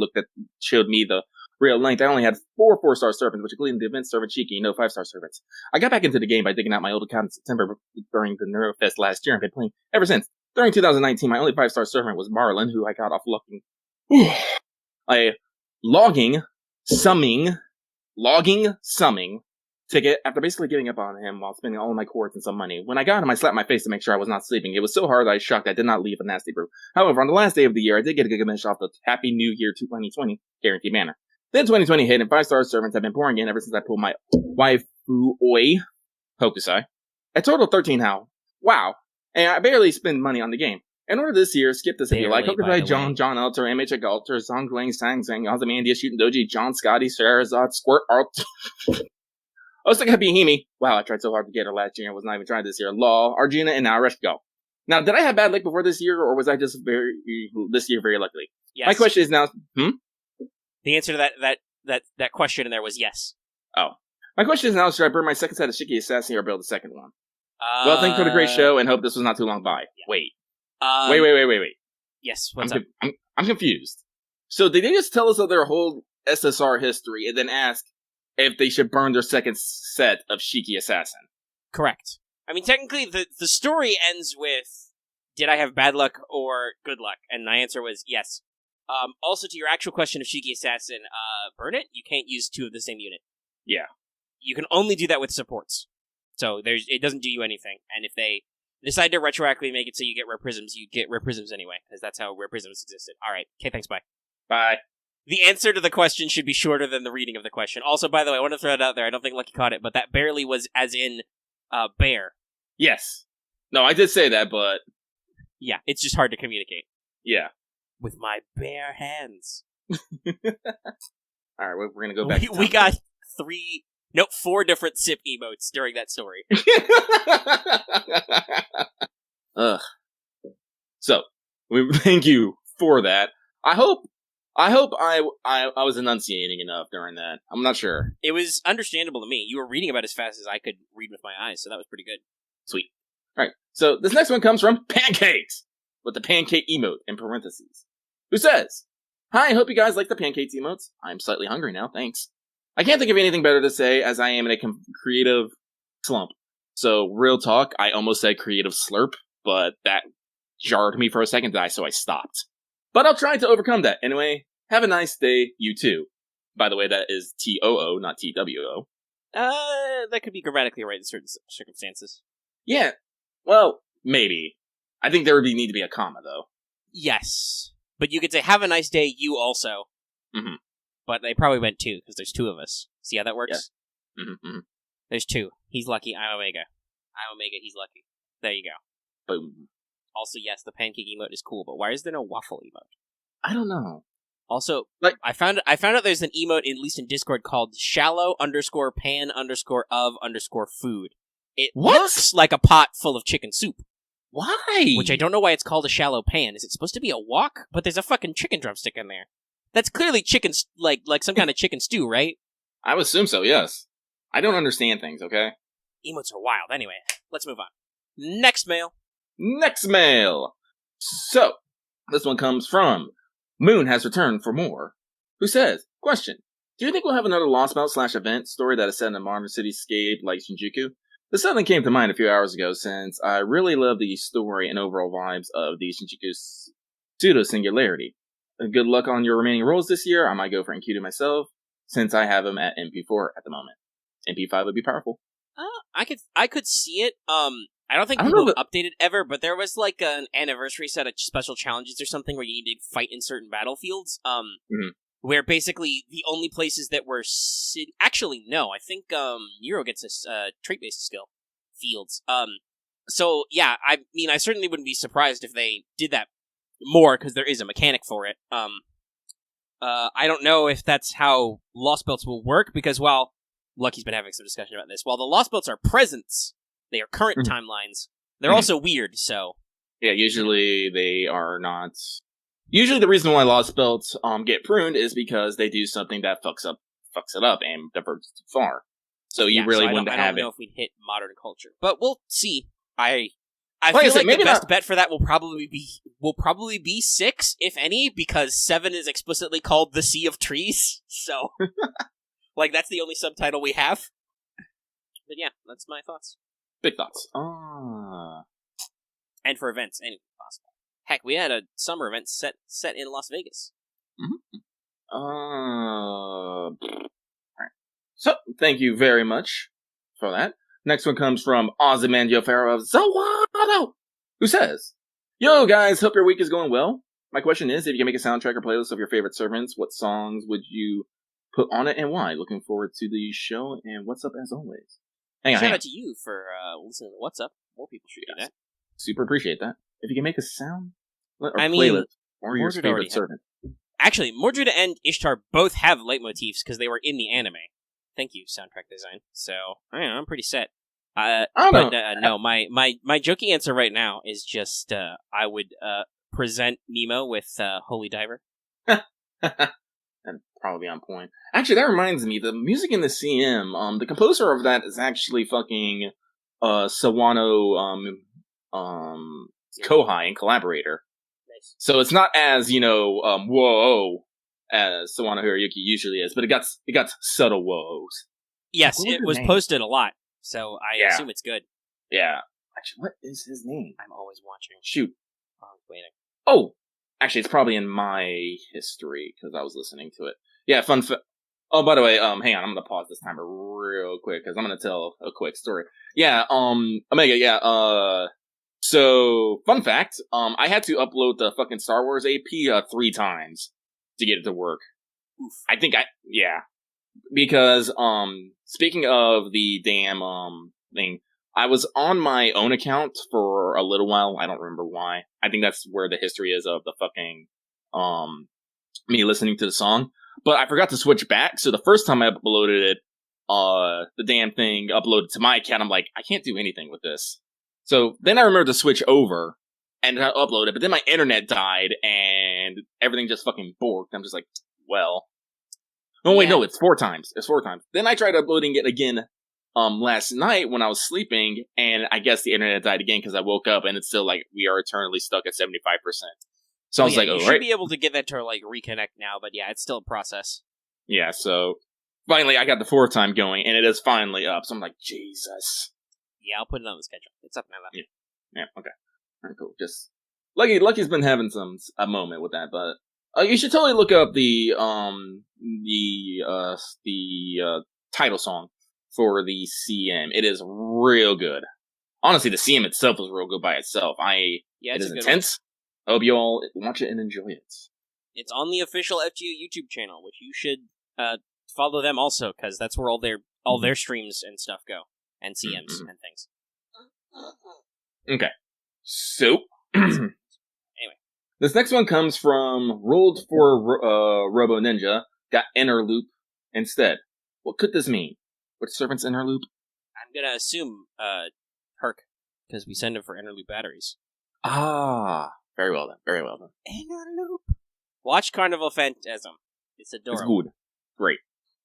Showed me the real length. I only had 4 4-star servants, which included the event servant Cheeky, no 5-star servants. I got back into the game by digging out my old account in September during the Neurofest last year and been playing ever since. During 2019, my only 5-star servant was Marlin, who I got off a logging summing ticket after basically giving up on him while spending all of my quartz and some money. When I got him, I slapped my face to make sure I was not sleeping. It was so hard that I was shocked I did not leave a nasty brew. However, on the last day of the year, I did get a Gilgamesh off the Happy New Year 2020 guarantee banner. Then 2020 hit, and 5-star servants have been pouring in ever since I pulled my waifu oi Hokusai. A total of 13 how. Wow. And I barely spend money on the game. In order this year, skip this if you like. Hokusai, John Alter, MH Galter, Zong Guang, Sang Zang, Ozymandias, Shooting Doji, John Scotty, Sherazade, Squirt Art. Osaka Bihimi. Wow, I tried so hard to get her last year and was not even trying this year. Law, Arjuna, and now Ereshmas II. Now, did I have bad luck before this year, or was I just this year very lucky? Yes. My question is now, The answer to that question in there was yes. Oh. My question is now, should I burn my second set of Shiki Assassin or build a second one? Well, thanks for the great show, and hope this was not too long by. Yeah. Wait. Wait. Yes, what's up? I'm confused. So did they just tell us of their whole SSR history and then ask if they should burn their second set of Shiki Assassin? Correct. I mean, technically, the story ends with, did I have bad luck or good luck? And my answer was yes. Also, to your actual question of Shiki Assassin, burn it? You can't use 2 of the same unit. Yeah. You can only do that with supports. So it doesn't do you anything. And if they decide to retroactively make it so you get rare prisms, you get rare prisms anyway, because that's how rare prisms existed. Alright, okay, thanks, bye. Bye. The answer to the question should be shorter than the reading of the question. Also, by the way, I want to throw it out there, I don't think Lucky caught it, but that barely was as in, bear. Yes. No, I did say that, but... Yeah, it's just hard to communicate. Yeah. With my bare hands. Alright, we're gonna go back we got 4 different sip emotes during that story. Ugh. So, thank you for that. I hope I was enunciating enough during that. I'm not sure. It was understandable to me. You were reading about as fast as I could read with my eyes, so that was pretty good. Sweet. Alright, so this next one comes from Pancakes, with the pancake emote in parentheses, who says, "Hi, I hope you guys like the pancakes emotes. I'm slightly hungry now, thanks. I can't think of anything better to say as I am in a creative slump. So, real talk, I almost said creative slurp, but that jarred me for a second, so I stopped. But I'll try to overcome that. Anyway, have a nice day, you too." By the way, that is TOO, not TWO. That could be grammatically right in certain circumstances. Yeah, well, maybe. I think there would need to be a comma, though. Yes. But you could say, have a nice day, you also. Mm-hmm. But they probably meant 2, because there's 2 of us. See how that works? Yeah. Mm-hmm. There's 2. He's lucky, I'm Omega. I'm Omega, he's lucky. There you go. Boom. Also, yes, the pancake emote is cool, but why is there no waffle emote? I don't know. Also, I found out there's an emote, at least in Discord, called shallow_pan_of_food. It looks like a pot full of chicken soup. Why? Which I don't know why it's called a shallow pan. Is it supposed to be a wok? But there's a fucking chicken drumstick in there. That's clearly chicken, like some kind of chicken stew, right? I would assume so, yes. I don't understand things, okay? Emotes are wild. Anyway, let's move on. Next mail. So, this one comes from Moon Has Returned for More, who says, question, do you think we'll have another Lostbelt / event story that is set in a modern cityscape like Shinjuku? This suddenly came to mind a few hours ago since I really love the story and overall vibes of the Shinjuku's pseudo-singularity. Good luck on your remaining roles this year. I might go for NQ2 myself, since I have them at MP4 at the moment. MP5 would be powerful. I could see it. I don't think people have updated ever, but there was like an anniversary set of special challenges or something where you needed to fight in certain battlefields. Where basically the only places that were actually no, I think Nero gets a trait-based skill fields. So yeah, I mean, I certainly wouldn't be surprised if they did that more because there is a mechanic for it. I don't know if that's how Lostbelts will work because while Lucky's been having some discussion about this, while the Lostbelts are presents, they are current timelines. They're also weird. So yeah, usually they are not. Usually the reason why Lostbelts get pruned is because they do something that fucks up fucks it up and diverges too far. So you really wouldn't have it. I don't know if we'd hit modern culture, but we'll see. I Like I feel said, like the best not- bet for that will probably be 6, if any, because 7 is explicitly called the Sea of Trees. So, like, that's the only subtitle we have. But yeah, that's my thoughts. Big thoughts. And for events, anything possible. Heck, we had a summer event set in Las Vegas. Alright. So, thank you very much for that. Next one comes from Ozymandias of Zawado, who says, "Yo guys, hope your week is going well. My question is, if you can make a soundtrack or playlist of your favorite servants, what songs would you put on it and why? Looking forward to the show, and what's up as always." Shout out to you for listening to What's Up. More people should do that. Super appreciate that. If you can make a sound or playlist or your favorite servant. Actually, Mordred and Ishtar both have leitmotifs because they were in the anime. Thank you, soundtrack design. So, I don't know, I'm pretty set. No, my jokey answer right now is just I would present Nemo with Holy Diver. And probably on point. Actually, that reminds me, the music in the CM, the composer of that is actually fucking Sawano Kohai and collaborator. Nice. So it's not as, whoa as Sawano Hiroyuki usually is, but it got subtle whoas. Yes, it was posted a lot, so I assume it's good. Yeah. Actually, what is his name? I'm always watching. Shoot. I'm waiting. Oh! Actually, it's probably in my history, because I was listening to it. Yeah, oh, by the way, hang on, I'm gonna pause this timer real quick, because I'm gonna tell a quick story. Yeah, Omega, so, fun fact, I had to upload the fucking Star Wars AP 3 times to get it to work. Oof. Because, speaking of the damn, thing, I was on my own account for a little while. I don't remember why. I think that's where the history is of the fucking, me listening to the song. But I forgot to switch back, so the first time I uploaded it, the damn thing uploaded to my account. I'm like, I can't do anything with this. So then I remember to switch over and upload it, but then my internet died and everything just fucking borked. I'm just like, well. Oh wait, no, it's 4 times. It's 4 times. Then I tried uploading it again last night when I was sleeping, and I guess the internet died again because I woke up and it's still like we are eternally stuck at 75%. So I was like, you should be able to get that to like reconnect now, but yeah, it's still a process. Yeah, so finally I got the 4th time going, and it is finally up. So I'm like, Jesus. Yeah, I'll put it on the schedule. It's up now. Yeah, okay. Alright, cool. Just Lucky's been having a moment with that, but you should totally look up the title song for the CM. It is real good. Honestly, the CM itself is real good by itself. It is intense. I hope you all watch it and enjoy it. It's on the official FGO YouTube channel, which you should follow them also, because that's where all their streams and stuff go, and CMs and things. Okay, so anyway, this next one comes from Rolled for Robo Ninja. Got inner loop instead. What could this mean? What servant's inner loop? I'm gonna assume Herc, because we send him for inner loop batteries. Ah, very well then. Very well then. Inner loop. Watch Carnival Phantasm. It's adorable. It's good. Great.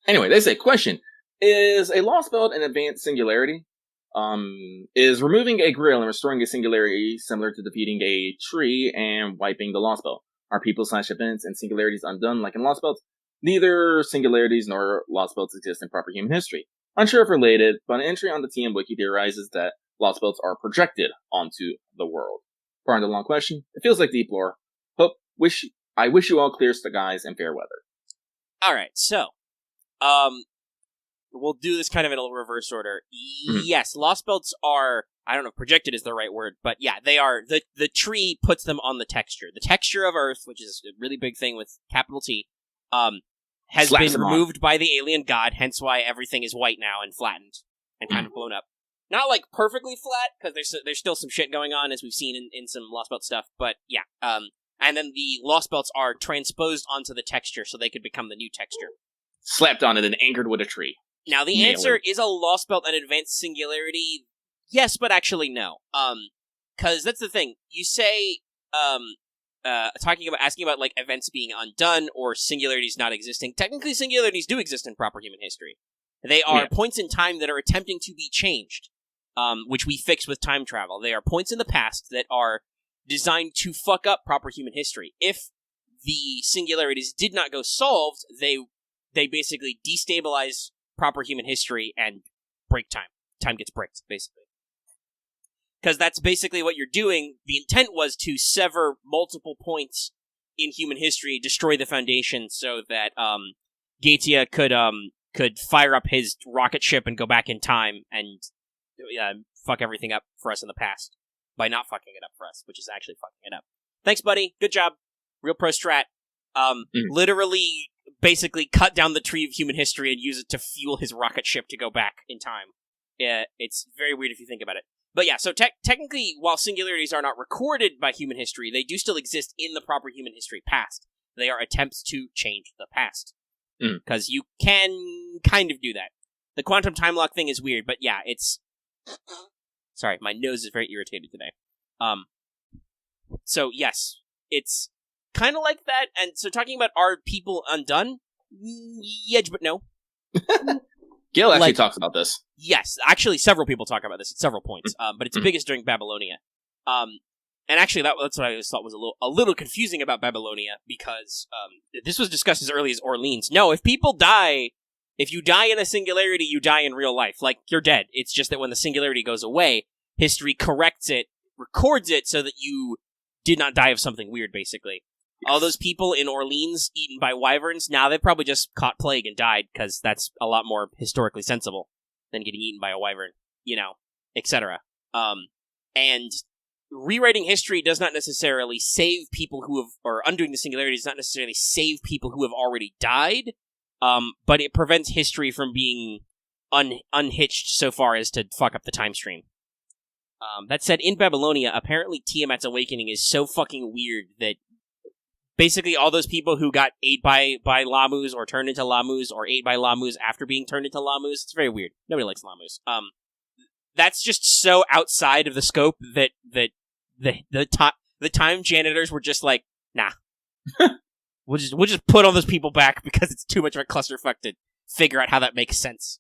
Anyway, they say, question. Is a Lostbelt an advanced singularity? Is removing a grill and restoring a singularity similar to defeating a tree and wiping the Lostbelt? Are people/events and singularities undone like in Lostbelt? Neither singularities nor Lostbelts exist in proper human history. Unsure if related, but an entry on the TM Wiki theorizes that Lostbelts are projected onto the world. Pardon the long question. It feels like deep lore. I wish you all clear skies and fair weather. Alright, so, we'll do this kind of in a little reverse order. Yes, Lostbelts are, I don't know if projected is the right word, but yeah, they are, the tree puts them on the texture. The texture of Earth, which is a really big thing with capital T, has been removed by the alien god, hence why everything is white now and flattened and kind of blown up. Not like perfectly flat, because there's still some shit going on, as we've seen in some Lostbelt stuff, but yeah. And then the Lostbelts are transposed onto the texture, so they could become the new texture. Slapped on it and anchored with a tree. Now, the answer is a Lostbelt an advanced singularity? Yes, but actually no. Because that's the thing. You say, asking about like events being undone or singularities not existing. Technically, singularities do exist in proper human history. They are points in time that are attempting to be changed, which we fix with time travel. They are points in the past that are designed to fuck up proper human history. If the singularities did not go solved, they basically destabilize proper human history and break time. Time gets bricked, basically. Because that's basically what you're doing. The intent was to sever multiple points in human history, destroy the foundation so that Gatia could fire up his rocket ship and go back in time and fuck everything up for us in the past by not fucking it up for us, which is actually fucking it up. Thanks, buddy. Good job. Real pro strat. Literally, basically cut down the tree of human history and use it to fuel his rocket ship to go back in time. It's very weird if you think about it. But yeah, so technically, while singularities are not recorded by human history, they do still exist in the proper human history past. They are attempts to change the past. Because you can kind of do that. The quantum time lock thing is weird, but yeah, it's... Sorry, my nose is very irritated today. So yes, it's kind of like that, and so talking about are people undone? Yeah, but no. Gil actually talks about this. Yes, actually several people talk about this at several points, but it's biggest during Babylonia. And actually that's what I always thought was a little confusing about Babylonia, because this was discussed as early as Orleans. No, if you die in a singularity, you die in real life. Like, you're dead. It's just that when the singularity goes away, history corrects it, records it so that you did not die of something weird, basically. Yes. All those people in Orleans eaten by wyverns, now they probably just caught plague and died, because that's a lot more historically sensible than getting eaten by a wyvern, etc. And rewriting history does not necessarily save people who have, or undoing the singularity does not necessarily save people who have already died, but it prevents history from being unhitched so far as to fuck up the time stream. That said, in Babylonia, apparently Tiamat's awakening is so fucking weird that basically all those people who got ate by Lamus or turned into Lamus or ate by Lamus after being turned into Lamus, it's very weird. Nobody likes Lamus. That's just so outside of the scope that the time janitors were just like, nah. We'll just put all those people back because it's too much of a clusterfuck to figure out how that makes sense.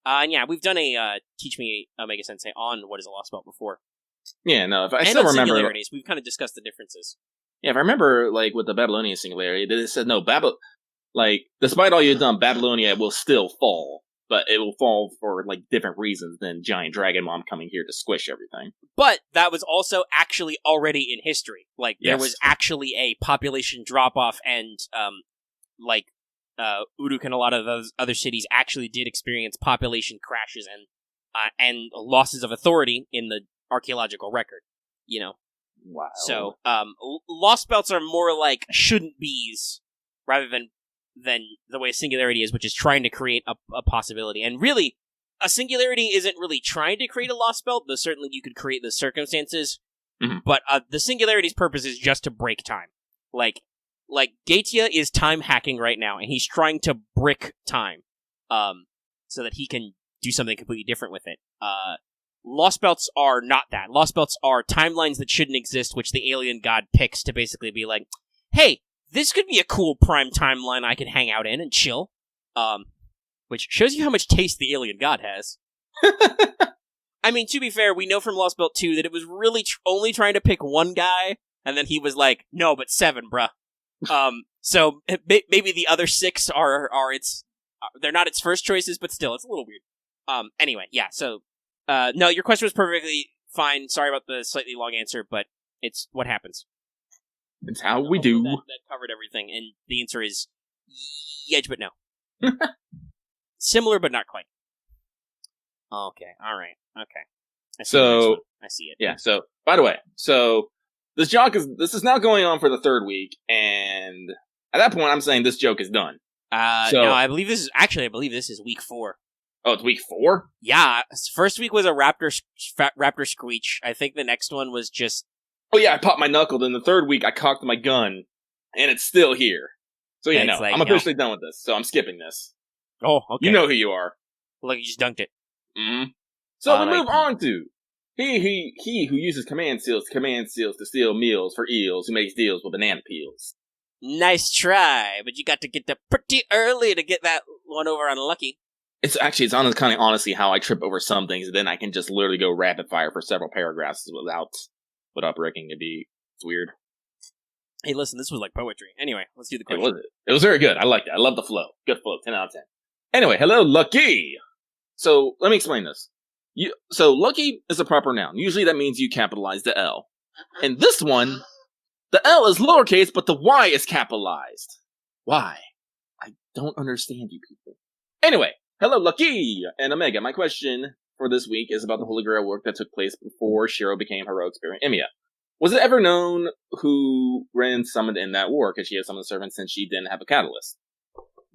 And yeah, we've done a Teach Me Omega Sensei on What is a Lostbelt before. Yeah, no, I still remember. Singularities. We've kind of discussed the differences. Yeah, if I remember, like, with the Babylonian singularity, they said, no, despite all you've done, Babylonia will still fall, but it will fall for, like, different reasons than Giant Dragon Mom coming here to squish everything. But that was also actually already in history. Like, there was actually a population drop-off, and, Uruk and a lot of those other cities actually did experience population crashes and losses of authority in the archaeological record, Wow. So, lost belts are more like shouldn't be's rather than the way a singularity is, which is trying to create a possibility. And really, a singularity isn't really trying to create a lost belt, though certainly you could create the circumstances. Mm-hmm. But the singularity's purpose is just to break time. Like Gatia is time hacking right now, and he's trying to brick time, so that he can do something completely different with it. Lost belts are not that. Lost belts are timelines that shouldn't exist, which the alien god picks to basically be like, hey, this could be a cool prime timeline I could hang out in and chill. Which shows you how much taste the alien god has. I mean, to be fair, we know from Lost Belt 2 that it was really only trying to pick one guy, and then he was like, no, but 7, bruh. So maybe the other 6 they're not its first choices, but still, it's a little weird. Anyway, yeah, so, no, your question was perfectly fine. Sorry about the slightly long answer, but it's what happens. It's how we do. That covered everything, and the answer is yes, but no. Similar, but not quite. Okay, alright, okay. I see it. Yeah, so, by the way, this is now going on for the 3rd week, and at that point I'm saying this joke is done. No, I believe this is week 4. Oh, it's week 4? Yeah, first week was a raptor screech. I think the next one was just... Oh yeah, I popped my knuckle, then the 3rd week I cocked my gun, and it's still here. So yeah, no, I'm officially done with this, so I'm skipping this. Oh, okay. You know who you are. Look, you just dunked it. Mm-hmm. So we move on to He who uses command seals to steal meals for eels who makes deals with banana peels. Nice try, but you got to get there pretty early to get that one over on Lucky. It's honestly how I trip over some things, and then I can just literally go rapid fire for several paragraphs without breaking a beat. It's weird. Hey, listen, this was like poetry. Anyway, let's do the question. It was very good. I liked it. I love the flow. Good flow. 10 out of 10. Anyway, hello, Lucky! So, let me explain this. So, Lucky is a proper noun. Usually that means you capitalize the L. In this one, the L is lowercase, but the Y is capitalized. Why? I don't understand you people. Anyway, hello, Lucky and Omega. My question for this week is about the Holy Grail work that took place before Shiro became heroic spirit Emiya. Was it ever known who Ren summoned in that war? Because she had summoned servants since she didn't have a catalyst.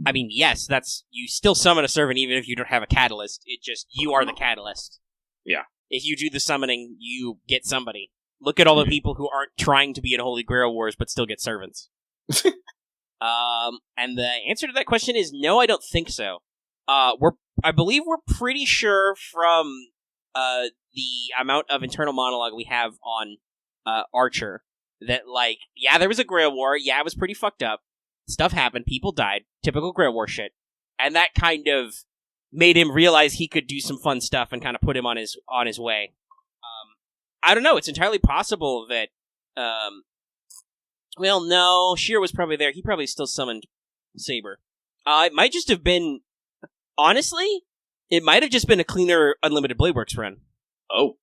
I mean, yes, you still summon a servant even if you don't have a catalyst. You are the catalyst. Yeah. If you do the summoning, you get somebody. Look at all the people who aren't trying to be in Holy Grail Wars but still get servants. And the answer to that question is no, I don't think so. I believe we're pretty sure from the amount of internal monologue we have on Archer that, like, yeah, there was a Grail War, yeah, it was pretty fucked up, stuff happened, people died, typical Grail War shit, and that kind of made him realize he could do some fun stuff and kind of put him on his way. I don't know, it's entirely possible that, well, no, Shiro was probably there, he probably still summoned Saber. It might just have been, honestly, it might have just been a cleaner Unlimited Blade Works run. Oh.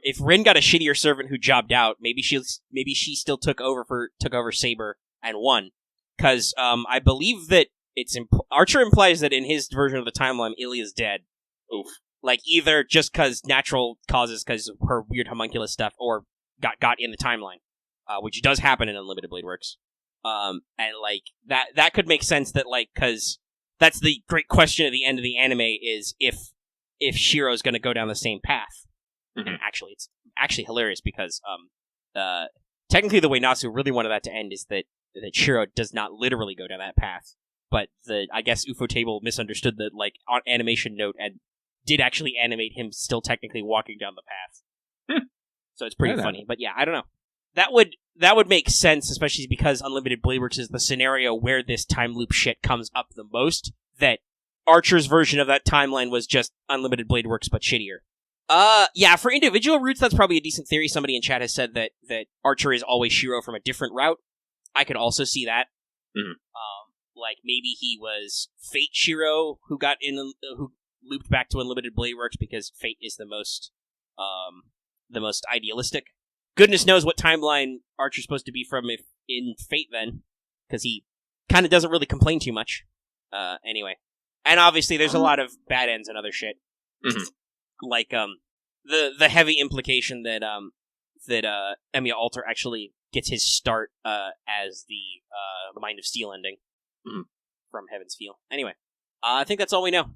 If Rin got a shittier servant who jobbed out, maybe she still took over Saber and won. Because I believe that Archer implies that in his version of the timeline, Ilya's dead. Oof. Like, either just because natural causes, because of her weird homunculus stuff, or got in the timeline, which does happen in Unlimited Blade Works. And like that could make sense that, like, because that's the great question at the end of the anime is if Shiro's going to go down the same path. Mm-hmm. And actually, it's actually hilarious because technically the way Nasu really wanted that to end is that Shiro does not literally go down that path, but I guess UFO Table misunderstood the, like, on animation note and did actually animate him still technically walking down the path. So it's pretty funny. But yeah, I don't know. That would make sense, especially because Unlimited Blade Works is the scenario where this time loop shit comes up the most, that Archer's version of that timeline was just Unlimited Blade Works but shittier. Yeah, for individual routes, that's probably a decent theory. Somebody in chat has said that Archer is always Shiro from a different route. I could also see that. Mm-hmm. Like, maybe he was Fate Shiro who looped back to Unlimited Blade Works because Fate is the most idealistic. Goodness knows what timeline Archer's supposed to be from if in Fate then, because he kind of doesn't really complain too much. Anyway. And obviously there's a lot of bad ends and other shit. Mm-hmm. Like, the heavy implication that Emiya Alter actually gets his start as the Mind of Steel ending from Heaven's Feel. Anyway, I think that's all we know.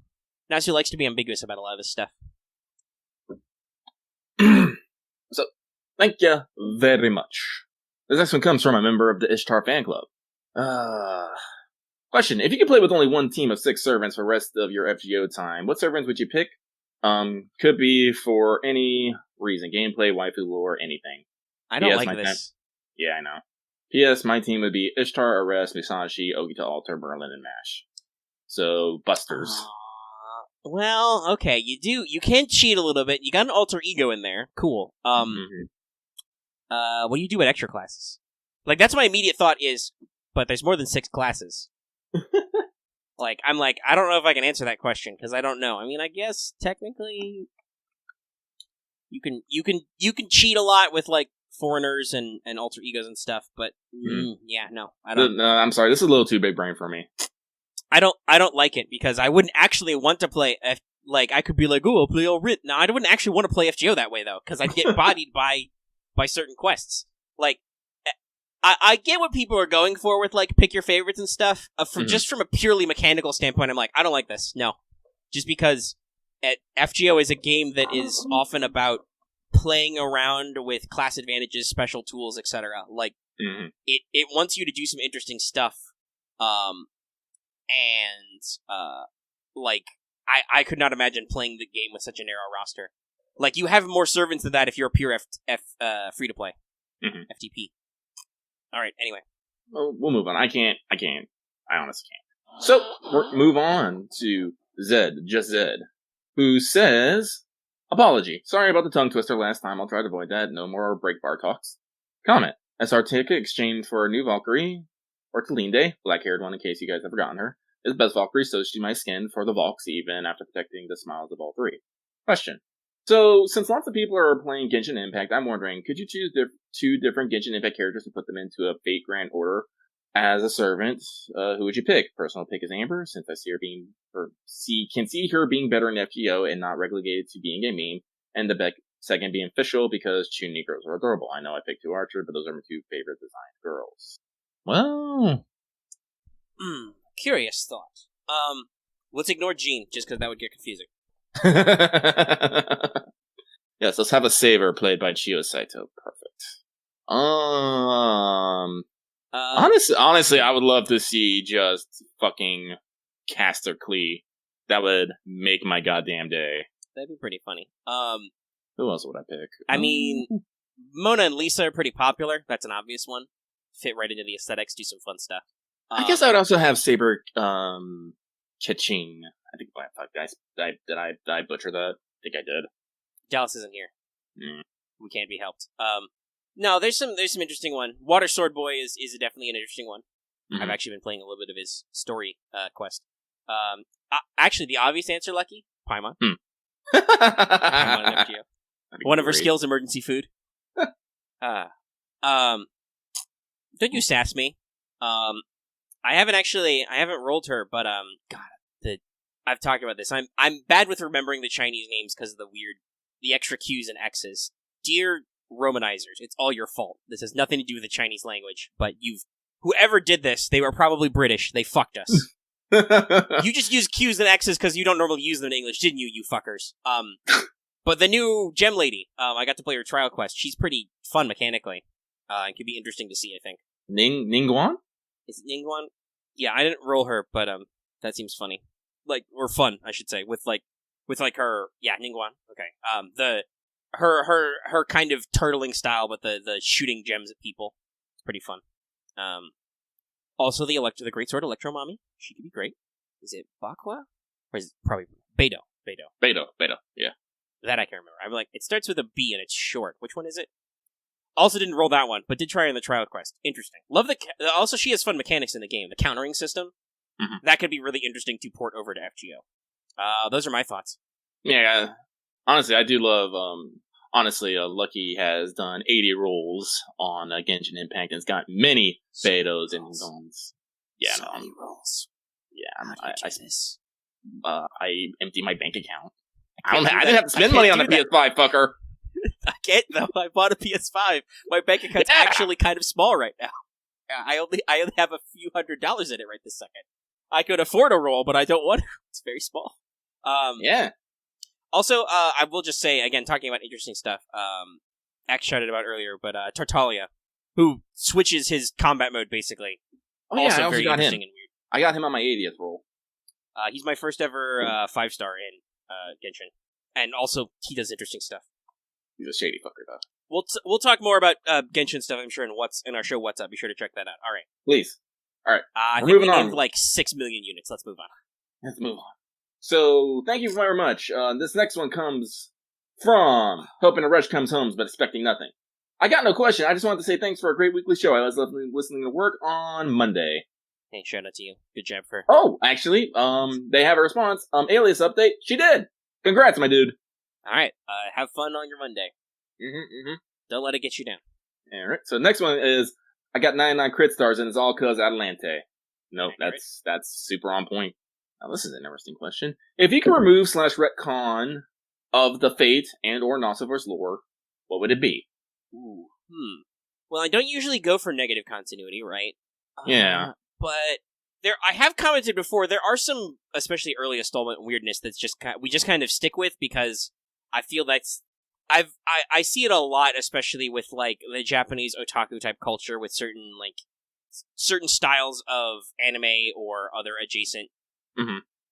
Nasu likes to be ambiguous about a lot of this stuff. So, thank you very much. This next one comes from a member of the Ishtar fan club. Question: if you could play with only one team of 6 servants for the rest of your FGO time, what servants would you pick? Could be for any reason. Gameplay, waifu lore, anything. I don't like this. Yeah, I know. P.S. My team would be Ishtar, Eresh, Musashi, Ogita Alter, Merlin, and Mash. So, Busters. Well, okay, you can cheat a little bit. You got an alter ego in there. Cool. What do you do with extra classes? Like, that's my immediate thought is, but there's more than 6 classes. I'm like, I don't know if I can answer that question, because I don't know. I mean, I guess, technically, you can cheat a lot with, like, foreigners and alter egos and stuff, but, yeah, no, I don't. No, I'm sorry, this is a little too big brain for me. I don't like it, because I wouldn't actually want to play, I could be like, oh, I'll play all writ. No, I wouldn't actually want to play FGO that way, though, because I'd get bodied by certain quests. Like, I get what people are going for with, like, pick your favorites and stuff. Just from a purely mechanical standpoint, I'm like, I don't like this. No. Just because FGO is a game that is often about playing around with class advantages, special tools, etc. Like, it wants you to do some interesting stuff. Like, I could not imagine playing the game with such a narrow roster. Like, you have more servants than that if you're a pure free-to-play. Mm-hmm. FTP. Alright, anyway. Well, we'll move on. I honestly can't. So, we'll move on to Zed, just Zed, who says, apology. Sorry about the tongue twister last time. I'll try to avoid that. No more break bar talks. Comment. SR ticket exchanged for a new Valkyrie, or Talinde, black-haired one in case you guys have forgotten her, is best Valkyrie, so she's my skin for the Valks even after protecting the smiles of all three. Question. So, since lots of people are playing Genshin Impact, I'm wondering, could you choose two different Genshin Impact characters and put them into a Fate Grand Order as a servant? Who would you pick? Personal pick is Amber, since I can see her being better in FGO and not relegated to being a meme, and the second being official because Chun girls are adorable. I know I picked two Archer, but those are my two favorite designed girls. Well, curious thought. Let's ignore Jean, just because that would get confusing. Yes, let's have a Saber played by Chiyo Saito. Perfect. Honestly, I would love to see just fucking Caster Klee. That would make my goddamn day. That'd be pretty funny. Who else would I pick? I mean, Mona and Lisa are pretty popular. That's an obvious one. Fit right into the aesthetics, do some fun stuff. I guess I would also have Saber, Kaching. I think did I butcher that? I think I did. Dallas isn't here. We can't be helped. No, there's some interesting one. Water Sword Boy is definitely an interesting one. Mm-hmm. I've actually been playing a little bit of his story quest. Actually, the obvious answer, Lucky, Paimon. Paimon and FGO. One of her skills, emergency food. Don't you sass me. I haven't rolled her, but I've talked about this. I'm bad with remembering the Chinese names because of the extra Q's and X's. Dear Romanizers, it's all your fault. This has nothing to do with the Chinese language, but whoever did this, they were probably British. They fucked us. You just use Q's and X's because you don't normally use them in English, didn't you, you fuckers? But the new Gem Lady, I got to play her trial quest. She's pretty fun mechanically. It could be interesting to see, I think. Ningguan? Is it Ningguan? Yeah, I didn't roll her, but that seems funny. Like, or fun, I should say, with her, yeah, Ningguan. Okay. Her kind of turtling style, but the shooting gems at people. It's pretty fun. Also the Great Sword Electro Mommy. She could be great. Is it Bakwa? Or is it probably Beidou? Beidou, yeah. That I can remember. I'm like, it starts with a B and it's short. Which one is it? Also didn't roll that one, but did try in the trial quest. Interesting. Love also she has fun mechanics in the game. The countering system. Mm-hmm. That could be really interesting to port over to FGO. Those are my thoughts. Yeah, honestly, I do love, Lucky has done 80 rolls on Genshin Impact and has got many Beidous and Ningguans. Yeah, so many rolls. Yeah, I empty my bank account. I didn't have to spend money on the PS5, fucker. I can't though. I bought a PS5. My bank account's actually kind of small right now. I only have a few $100s in it right this second. I could afford a roll, but I don't want to. It's very small. Yeah. Also, I will just say, again, talking about interesting stuff, X shouted about earlier, but Tartaglia, who switches his combat mode, basically. Oh, yeah, also very interesting and weird. I got him on my 80th roll. He's my first ever 5-star in Genshin. And also, he does interesting stuff. He's a shady fucker, though. We'll talk more about Genshin stuff, I'm sure, in our show What's Up. Be sure to check that out. All right. Please. All right. I think we named like 6 million units. Let's move on. Let's move on. So, thank you very much. This next one comes from hoping Eresh comes home, but expecting nothing. I got no question. I just wanted to say thanks for a great weekly show. I was listening to work on Monday. Hey, shout out to you. Good job for her. Oh, actually, they have a response. Alias update. She did. Congrats, my dude. All right. Have fun on your Monday. Don't let it get you down. All right. So, next one is, I got 99 crit stars, and it's all cause Atalante. Nope, that's super on point. Now, this is an interesting question. If you could remove /retcon of the Fate and or Nossoverse lore, what would it be? Ooh, Well, I don't usually go for negative continuity, right? Yeah. But I have commented before, there are some, especially early installment weirdness that's we just kind of stick with because I feel I see it a lot, especially with like the Japanese otaku type culture with certain styles of anime or other adjacent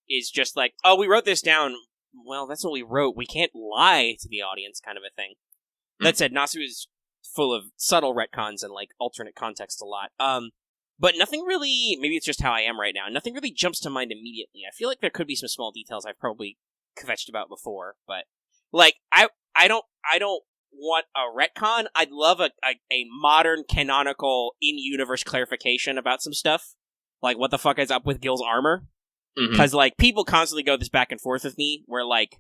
is just like, oh, we wrote this down. Well, that's what we wrote. We can't lie to the audience, kind of a thing. That said, Nasu is full of subtle retcons and like alternate context a lot. But nothing really. Maybe it's just how I am right now. Nothing really jumps to mind immediately. I feel like there could be some small details I've probably kvetched about before, but like I don't want a retcon. I'd love a modern canonical in-universe clarification about some stuff. Like, what the fuck is up with Gil's armor? Because, like, people constantly go this back and forth with me, where, like,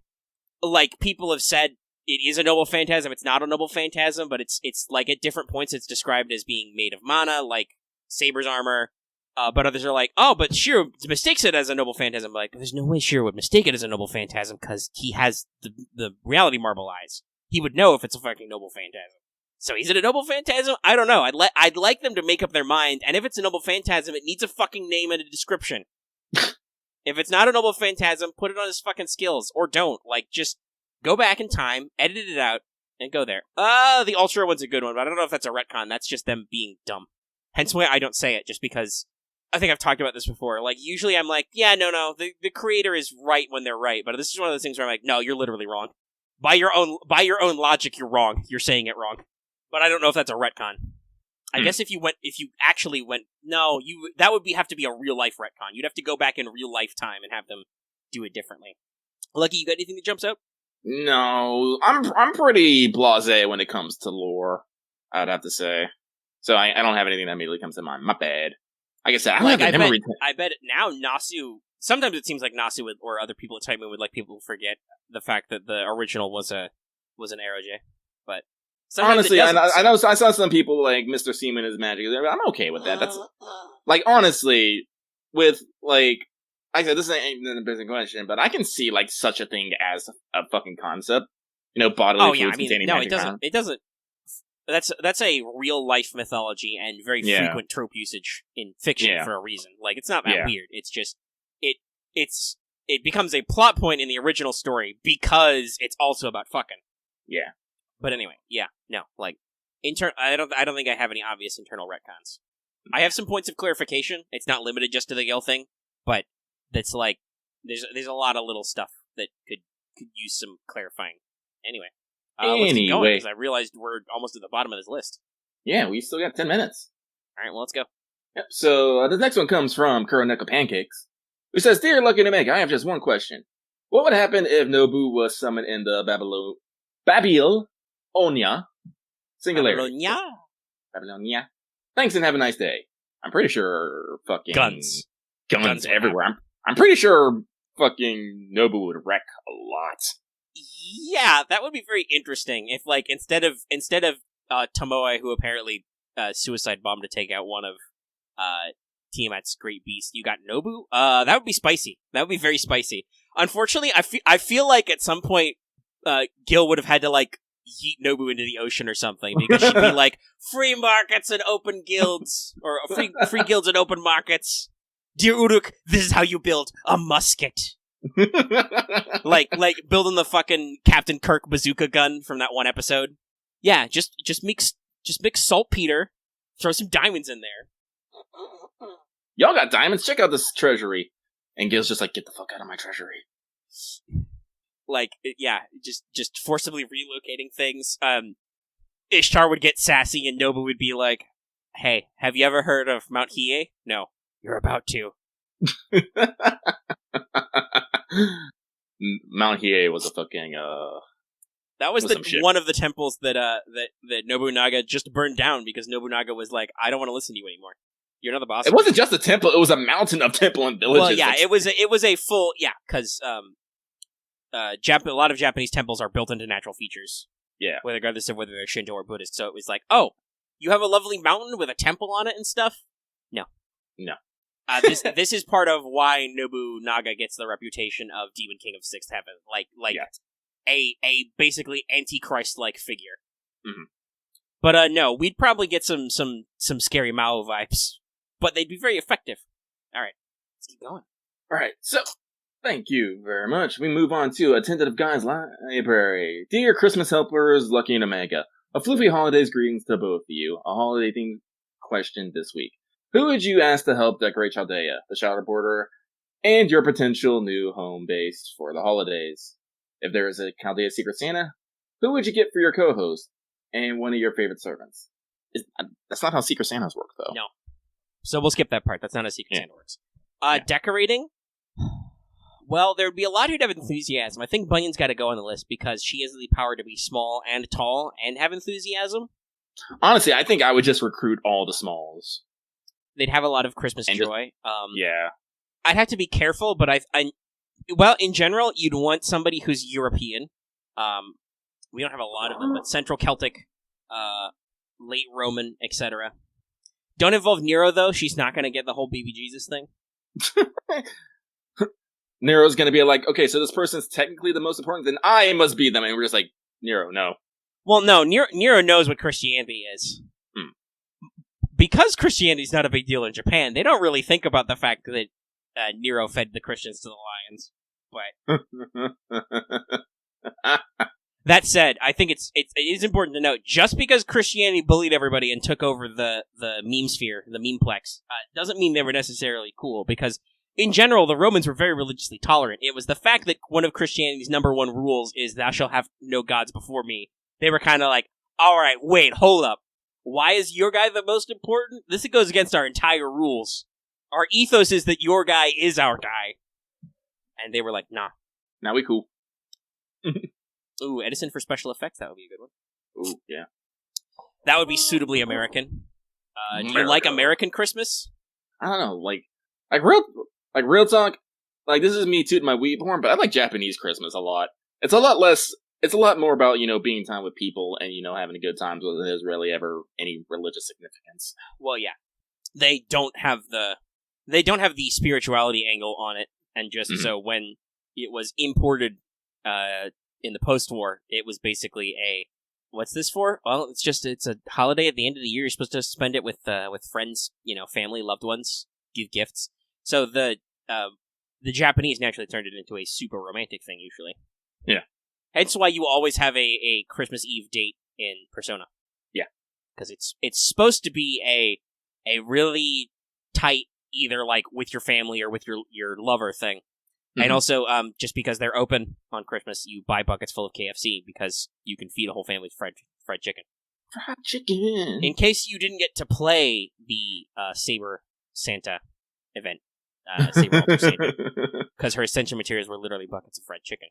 people have said it is a noble phantasm, it's not a noble phantasm, but it's like, at different points it's described as being made of mana, like Saber's armor, but others are like, oh, but Shiro mistakes it as a noble phantasm. Like, there's no way Shiro would mistake it as a noble phantasm, because he has the reality marble eyes. He would know if it's a fucking noble phantasm. So is it a noble phantasm? I don't know. I'd like them to make up their mind, and if it's a noble phantasm, it needs a fucking name and a description. If it's not a noble phantasm, put it on his fucking skills, or don't. Like, just go back in time, edit it out, and go there. The Ultra one's a good one, but I don't know if that's a retcon. That's just them being dumb. Hence why I don't say it, just because I think I've talked about this before. Like, usually I'm like, yeah, no, the creator is right when they're right, but this is one of those things where I'm like, no, you're literally wrong. By your own logic, you're wrong. You're saying it wrong. But I don't know if that's a retcon. I guess if you actually went, that would have to be a real life retcon. You'd have to go back in real life time and have them do it differently. Lucky, you got anything that jumps out? No, I'm pretty blasé when it comes to lore, I'd have to say. So I don't have anything that immediately comes to mind. My bad. Like I said, I bet now Nasu. Sometimes it seems like Nasu or other people at Type Moon would like people to forget the fact that the original was an AeroJ. But honestly, I saw some people like Mr. Seaman is magic. I'm okay with that. That's like, honestly, with like I said, this ain't a business question, but I can see like such a thing as a fucking concept. Bodily fluids containing magic. It doesn't. That's a real life mythology and very frequent trope usage in fiction for a reason. Like, it's not that weird. It's just it becomes a plot point in the original story because it's also about fucking. Yeah. But anyway, like I don't think I have any obvious internal retcons. I have some points of clarification. It's not limited just to the Gale thing, but that's like there's a lot of little stuff that could use some clarifying. Anyway. Let's keep going, because I realized we're almost at the bottom of this list. Yeah, we still got 10 minutes. Alright, well, let's go. Yep, so the next one comes from Kuroneko Pancakes, who says, Dear Lucky to Make, I have just one question. What would happen if Nobu was summoned in the Babylonia singularity? Babylonia? Thanks and have a nice day. I'm pretty sure fucking... Guns everywhere. I'm pretty sure fucking Nobu would wreck a lot. Yeah, that would be very interesting if, like, instead of Tomoe, who apparently suicide bombed to take out one of Tiamat's great beasts, you got Nobu? That would be spicy. That would be very spicy. Unfortunately, I feel like at some point, Gil would have had to, like, yeet Nobu into the ocean or something, because she'd be like, free markets and open guilds, or free guilds and open markets. Dear Uruk, this is how you build a musket. like building the fucking Captain Kirk bazooka gun from that one episode. Yeah, just mix saltpeter, throw some diamonds in there. Y'all got diamonds? Check out this treasury. And Gil's just like, get the fuck out of my treasury. Like, yeah, just forcibly relocating things. Ishtar would get sassy and Nobu would be like, hey, have you ever heard of Mount Hiei? No. You're about to. Mount Hiei was a fucking that was one of the temples that Nobunaga just burned down because Nobunaga was like, I don't want to listen to you anymore. You're not the boss. It wasn't just a temple; it was a mountain of temple and villages. Well, yeah, it was a full because a lot of Japanese temples are built into natural features. Yeah, regardless of whether they're Shinto or Buddhist. So it was like, oh, you have a lovely mountain with a temple on it and stuff. No. This is part of why Nobunaga gets the reputation of Demon King of Sixth Heaven, a basically antichrist-like figure. Mm-hmm. But no, we'd probably get some scary Mao vibes, but they'd be very effective. All right, let's keep going. All right, so thank you very much. We move on to a tentative guys library. Dear Christmas helpers, Lucky and Omega, a floofy holidays greetings to both of you. A holiday themed question this week. Who would you ask to help decorate Chaldea? The Shadow Border and your potential new home base for the holidays. If there is a Chaldea Secret Santa, who would you get for your co-host and one of your favorite servants? That's not how Secret Santas work, though. No. So we'll skip that part. That's not how Secret Santa works. Decorating? Well, there would be a lot who'd have enthusiasm. I think Bunyan's got to go on the list because she has the power to be small and tall and have enthusiasm. Honestly, I think I would just recruit all the smalls. They'd have a lot of Christmas joy. Yeah. I'd have to be careful, but well, in general, you'd want somebody who's European. We don't have a lot of them, but Central Celtic, late Roman, etc. Don't involve Nero, though. She's not going to get the whole baby Jesus thing. Nero's going to be like, okay, so this person's technically the most important, then I must be them. And we're just like, Nero, no. Well, no, Nero knows what Christianity is. Because Christianity's not a big deal in Japan, they don't really think about the fact that Nero fed the Christians to the lions. But that said, I think it is important to note, just because Christianity bullied everybody and took over the meme sphere, the memeplex, doesn't mean they were necessarily cool, because in general, the Romans were very religiously tolerant. It was the fact that one of Christianity's number one rules is thou shalt have no gods before me. They were kind of like, alright, wait, hold up. Why is your guy the most important? This goes against our entire rules. Our ethos is that your guy is our guy. And they were like, nah. Now we cool. Ooh, Edison for special effects, that would be a good one. Ooh, yeah. That would be suitably American. Do you like American Christmas? I don't know, like real talk, like this is me tooting my weed horn, but I like Japanese Christmas a lot. It's a lot more about, being time with people and, having a good time than there's really ever any religious significance. Well, yeah. They don't have the spirituality angle on it, and just so when it was imported in the post-war, it was basically what's this for? Well, it's a holiday at the end of the year. You're supposed to spend it with friends, family, loved ones, give gifts. So the Japanese naturally turned it into a super romantic thing, usually. Yeah. Hence why you always have a Christmas Eve date in Persona. Yeah. Because it's supposed to be a really tight, either like with your family or with your lover thing. Mm-hmm. And also, just because they're open on Christmas, you buy buckets full of KFC because you can feed a whole family fried chicken. Fried chicken! In case you didn't get to play the Saber Santa event, Saber Altar Santa, because her ascension materials were literally buckets of fried chicken.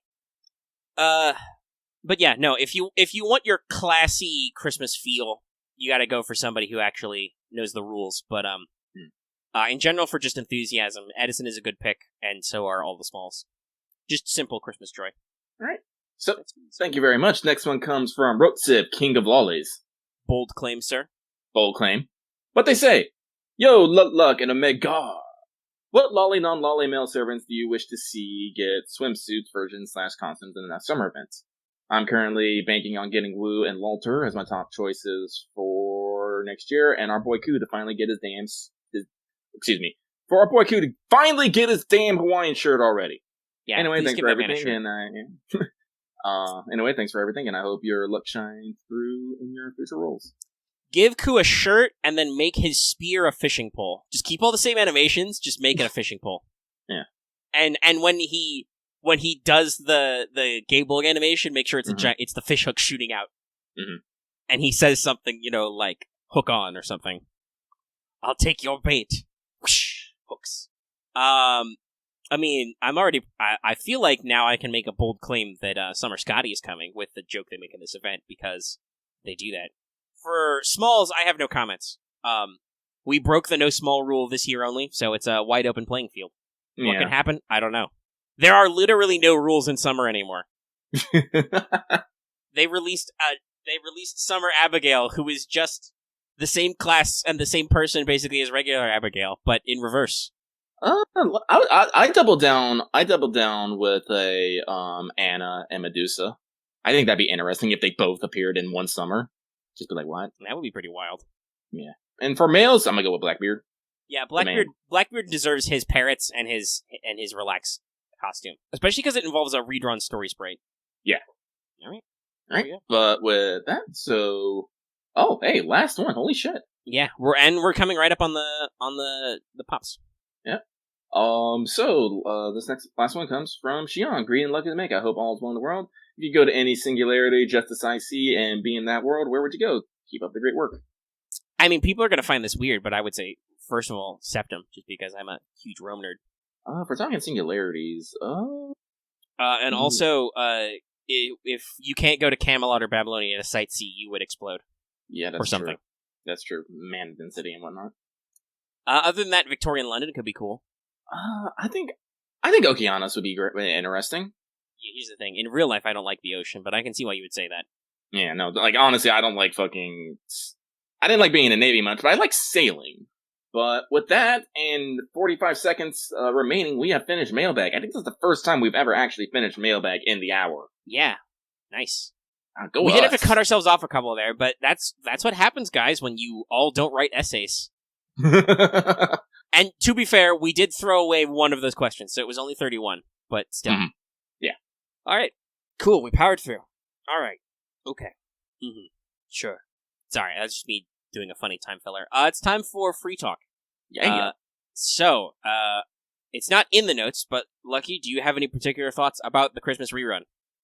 But yeah, no, if you want your classy Christmas feel, you gotta go for somebody who actually knows the rules. But in general, for just enthusiasm, Edison is a good pick, and so are all the smalls. Just simple Christmas joy. All right. So, thank you very much. Next one comes from Rotsib, King of Lollies. Bold claim, sir. Bold claim. What they say? Yo, luck and a mega. What lolly, non-lolly male servants do you wish to see get swimsuits, versions, / costumes in that summer event? I'm currently banking on getting Woo and Lolter as my top choices for next year, and our boy Koo to finally get for our boy Koo to finally get his damn Hawaiian shirt already. Yeah. Anyway, thanks for everything, and I hope your luck shines through in your future roles. Give Koo a shirt and then make his spear a fishing pole. Just keep all the same animations, just make it a fishing pole. Yeah. And when he does the Gable animation, make sure it's it's the fish hook shooting out. Mm-hmm. And he says something, like hook on or something. I'll take your bait. Whoosh, hooks. I feel like now I can make a bold claim that Summer Scotty is coming with the joke they make in this event, because they do that. For smalls, I have no comments. We broke the no small rule this year only, so it's a wide open playing field. What can happen? I don't know. There are literally no rules in summer anymore. They released Summer Abigail, who is just the same class and the same person basically as regular Abigail, but in reverse. I double down. I double down with a Anna and Medusa. I think that'd be interesting if they both appeared in one summer. Just be like, what? That would be pretty wild. Yeah. And for males, I'm gonna go with Blackbeard. Yeah, Blackbeard deserves his parrots and his relaxed costume, especially because it involves a redrawn story sprite. Yeah. All right. But with that, hey, last one. Holy shit. Yeah, we're coming right up on the pops. Yeah. This last one comes from Shion. Greed and luck to make. I hope all is well in the world. If you go to any singularity, justice I see, and be in that world, where would you go? Keep up the great work. I mean, people are going to find this weird, but I would say, first of all, Septum, just because I'm a huge Rome nerd. If we're talking singularities, and also, if you can't go to Camelot or Babylonia to sightsee, you would explode. Yeah, that's or something. True. That's true. Man City and whatnot. Other than that, Victorian London could be cool. I think Okeanos would be interesting. Yeah, here's the thing. In real life, I don't like the ocean, but I can see why you would say that. Yeah, no, like, honestly, I don't like I didn't like being in the Navy much, but I like sailing. But with that, and 45 seconds remaining, we have finished Mailbag. I think this is the first time we've ever actually finished Mailbag in the hour. Yeah, nice. We did have to cut ourselves off a couple there, but that's what happens, guys, when you all don't write essays. And to be fair, we did throw away one of those questions, so it was only 31, but still. Mm-hmm. Yeah. All right. Cool, we powered through. All right. Okay. Mm-hmm. Sure. Sorry, that's just me doing a funny time filler. It's time for free talk. Yeah. So, it's not in the notes, but Lucky, do you have any particular thoughts about the Christmas rerun?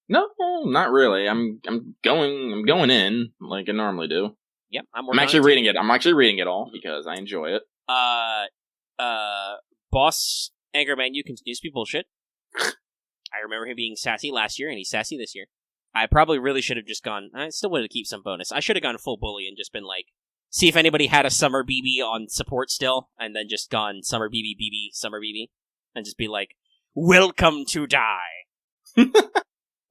No, not really. I'm going in like I normally do. Yep, I'm actually reading it. I'm actually reading it all because I enjoy it. Boss Angerman, you continues to be bullshit. I remember him being sassy last year, and he's sassy this year. I probably really should have just gone. I still wanted to keep some bonus. I should have gone full bully and just been like, see if anybody had a Summer BB on support still, and then just gone Summer BB, Summer BB, and just be like, welcome to die.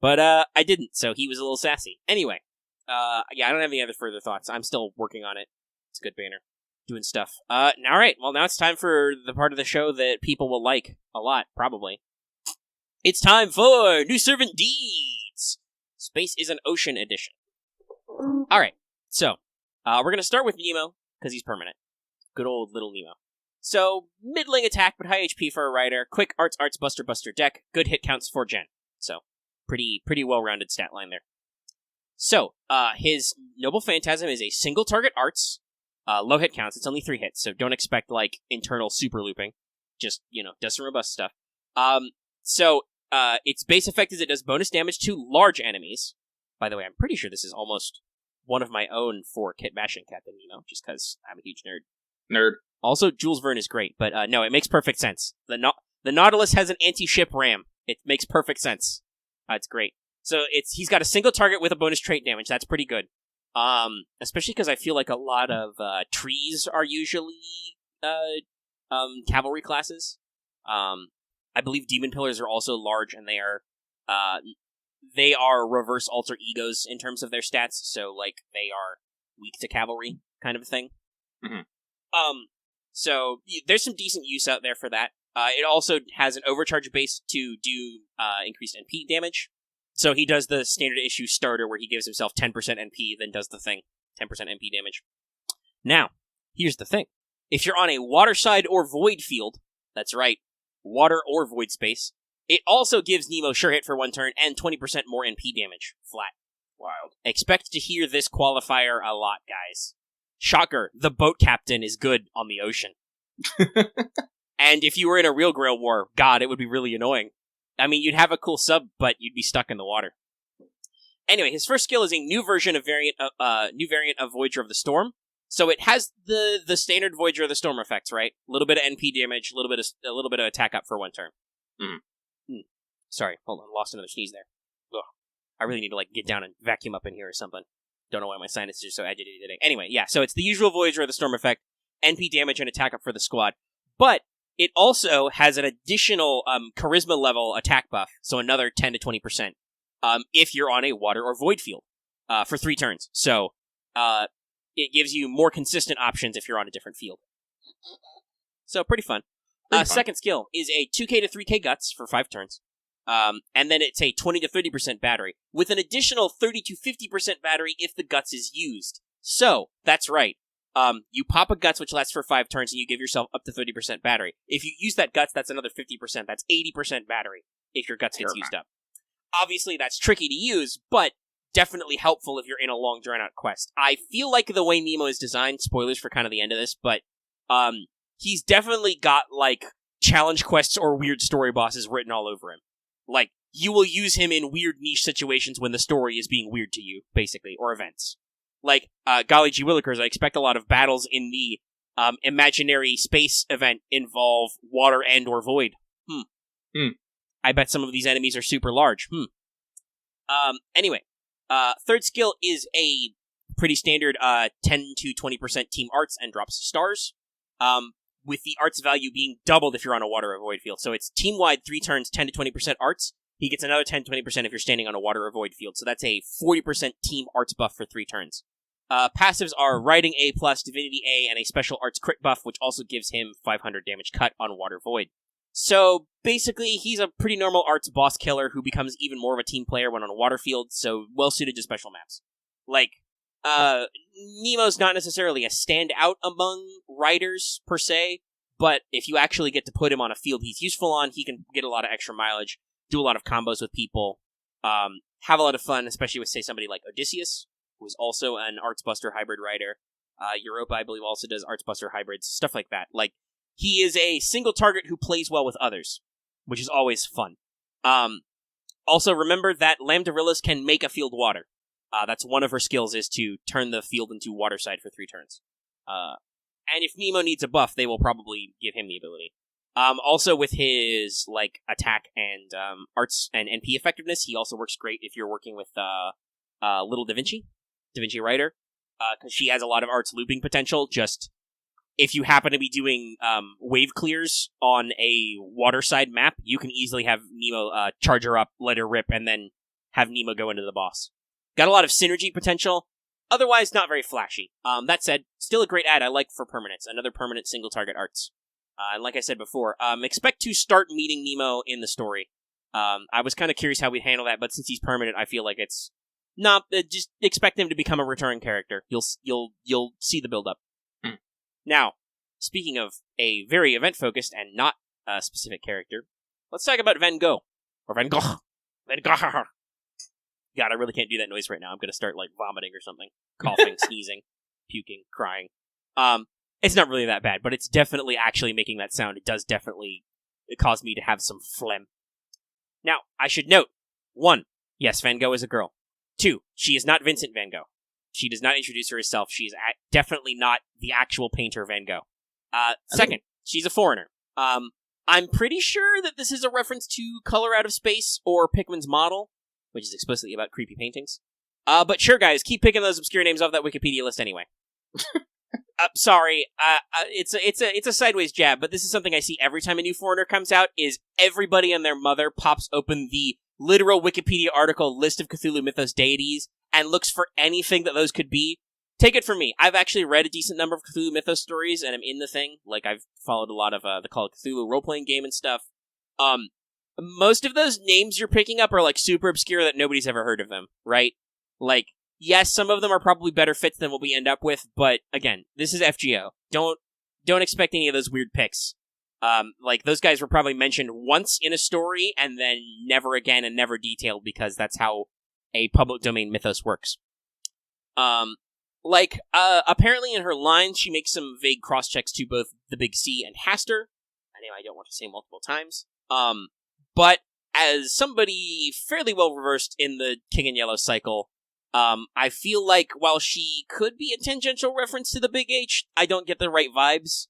But I didn't, so he was a little sassy. Anyway, yeah, I don't have any other further thoughts. I'm still working on it. It's a good banner. Doing stuff. All right, well, now it's time for the part of the show that people will like a lot, probably. It's time for New Servant Deeds! Space is an Ocean edition. All right, so, we're going to start with Nemo, because he's permanent. Good old little Nemo. So, middling attack, but high HP for a rider. Quick arts, buster deck. Good hit counts for Gen. So, pretty well-rounded stat line there. So, his Noble Phantasm is a single target arts. Low hit counts. It's only 3 hits, so don't expect, like, internal super looping. Just, does some robust stuff. Its base effect is it does bonus damage to large enemies. By the way, I'm pretty sure this is almost one of my own for Kit Bashing Captain Nemo, just because I'm a huge nerd. Also, Jules Verne is great, but no, it makes perfect sense. The Nautilus has an anti-ship ram. It makes perfect sense. It's great. So he's got a single target with a bonus trait damage. That's pretty good. Especially because I feel like a lot of trees are usually cavalry classes. I believe demon pillars are also large, and they are reverse alter egos in terms of their stats. So like they are weak to cavalry kind of a thing. Mm-hmm. So there's some decent use out there for that. It also has an overcharge base to do increased NP damage. So he does the standard issue starter where he gives himself 10% NP, then does the thing, 10% NP damage. Now, here's the thing. If you're on a waterside or void field, that's right, water or void space, it also gives Nemo sure hit for 1 turn and 20% more NP damage, flat. Wild. Expect to hear this qualifier a lot, guys. Shocker, the boat captain is good on the ocean. And if you were in a real Grail War, God, it would be really annoying. I mean, you'd have a cool sub, but you'd be stuck in the water. Anyway, his first skill is a new variant of Voyager of the Storm. So it has the standard Voyager of the Storm effects, right? A little bit of NP damage, a little bit of attack up for 1 turn. Sorry, hold on, lost another sneeze there. Ugh. I really need to get down and vacuum up in here or something. Don't know why my sinuses are so agitated today. Anyway, yeah, so it's the usual Voyager of the Storm effect, NP damage and attack up for the squad. But it also has an additional charisma level attack buff, so another 10 to 20%, if you're on a water or void field, for 3 turns. So, it gives you more consistent options if you're on a different field. So, pretty fun. Second skill is a 2k to 3k guts for 5 turns. And then it's a 20 to 30% battery, with an additional 30 to 50% battery if the guts is used. So, that's right. You pop a guts, which lasts for 5 turns, and you give yourself up to 30% battery. If you use that guts, that's another 50%. That's 80% battery if your guts gets used up. Obviously, that's tricky to use, but definitely helpful if you're in a long, drawn-out quest. I feel like the way Nemo is designed, spoilers for kind of the end of this, but he's definitely got, challenge quests or weird story bosses written all over him. Like, you will use him in weird niche situations when the story is being weird to you, basically, or events. Like, golly gee willikers, I expect a lot of battles in the Imaginary Space event involve water and or void. I bet some of these enemies are super large. Anyway, third skill is a pretty standard 10 to 20% team arts and drops stars, with the arts value being doubled if you're on a water or void field. So it's team-wide 3 turns, 10 to 20% arts. He gets another 10 to 20% if you're standing on a water or void field. So that's a 40% team arts buff for 3 turns. Passives are Writing A+, Divinity A, and a special arts crit buff, which also gives him 500 damage cut on water void. So basically, he's a pretty normal arts boss killer who becomes even more of a team player when on a water field, so well-suited to special maps. Like, Nemo's not necessarily a standout among riders, per se, but if you actually get to put him on a field he's useful on, he can get a lot of extra mileage, do a lot of combos with people, have a lot of fun, especially with, say, somebody like Odysseus, who is also an Arts Buster hybrid rider. Europa, I believe, also does Arts Buster hybrids, stuff like that. Like, he is a single target who plays well with others, which is always fun. Also, remember that Lambdarillas can make a field water. That's one of her skills, is to turn the field into water side for 3 turns. And if Nemo needs a buff, they will probably give him the ability. Also, with his like attack and arts and NP effectiveness, he also works great if you're working with Little Da Vinci Rider, because she has a lot of arts looping potential. Just if you happen to be doing wave clears on a waterside map, you can easily have Nemo charge her up, let her rip, and then have Nemo go into the boss. Got a lot of synergy potential, otherwise not very flashy. That said, still a great ad I like for permanents, another permanent single target arts. And like I said before, expect to start meeting Nemo in the story. I was kind of curious how we'd handle that, but since he's permanent, I feel like it's not, just expect him to become a recurring character. You'll see the build-up. Now, speaking of a very event-focused and not a specific character, let's talk about Van Gogh. Or Van Gogh. Van Gogh. God, I really can't do that noise right now. I'm going to start, like, vomiting or something. Coughing, sneezing, puking, crying. It's not really that bad, but it's definitely actually making that sound. It does definitely cause me to have some phlegm. Now, I should note, 1, yes, Van Gogh is a girl. 2, she is not Vincent Van Gogh. She does not introduce herself. She is definitely not the actual painter Van Gogh. Second, she's a foreigner. I'm pretty sure that this is a reference to Color Out of Space or Pickman's Model, which is explicitly about creepy paintings. But sure, guys, keep picking those obscure names off that Wikipedia list anyway. Sorry, it's a sideways jab, but this is something I see every time a new foreigner comes out, is everybody and their mother pops open the literal Wikipedia article list of Cthulhu Mythos deities and looks for anything that those could be. Take it from me, I've actually read a decent number of Cthulhu Mythos stories, and I'm in the thing. Like, I've followed a lot of the Call of Cthulhu role-playing game and stuff. Most of those names you're picking up are, like, super obscure that nobody's ever heard of them, right? Like, yes, some of them are probably better fits than what we end up with, but, again, this is FGO. Don't expect any of those weird picks. Like, those guys were probably mentioned once in a story, and then never again and never detailed, because that's how a public domain mythos works. Apparently in her lines, she makes some vague cross-checks to both the Big C and Haster, a name I don't want to say multiple times. But as somebody fairly well-versed in the King and Yellow cycle, I feel like while she could be a tangential reference to the Big H, I don't get the right vibes.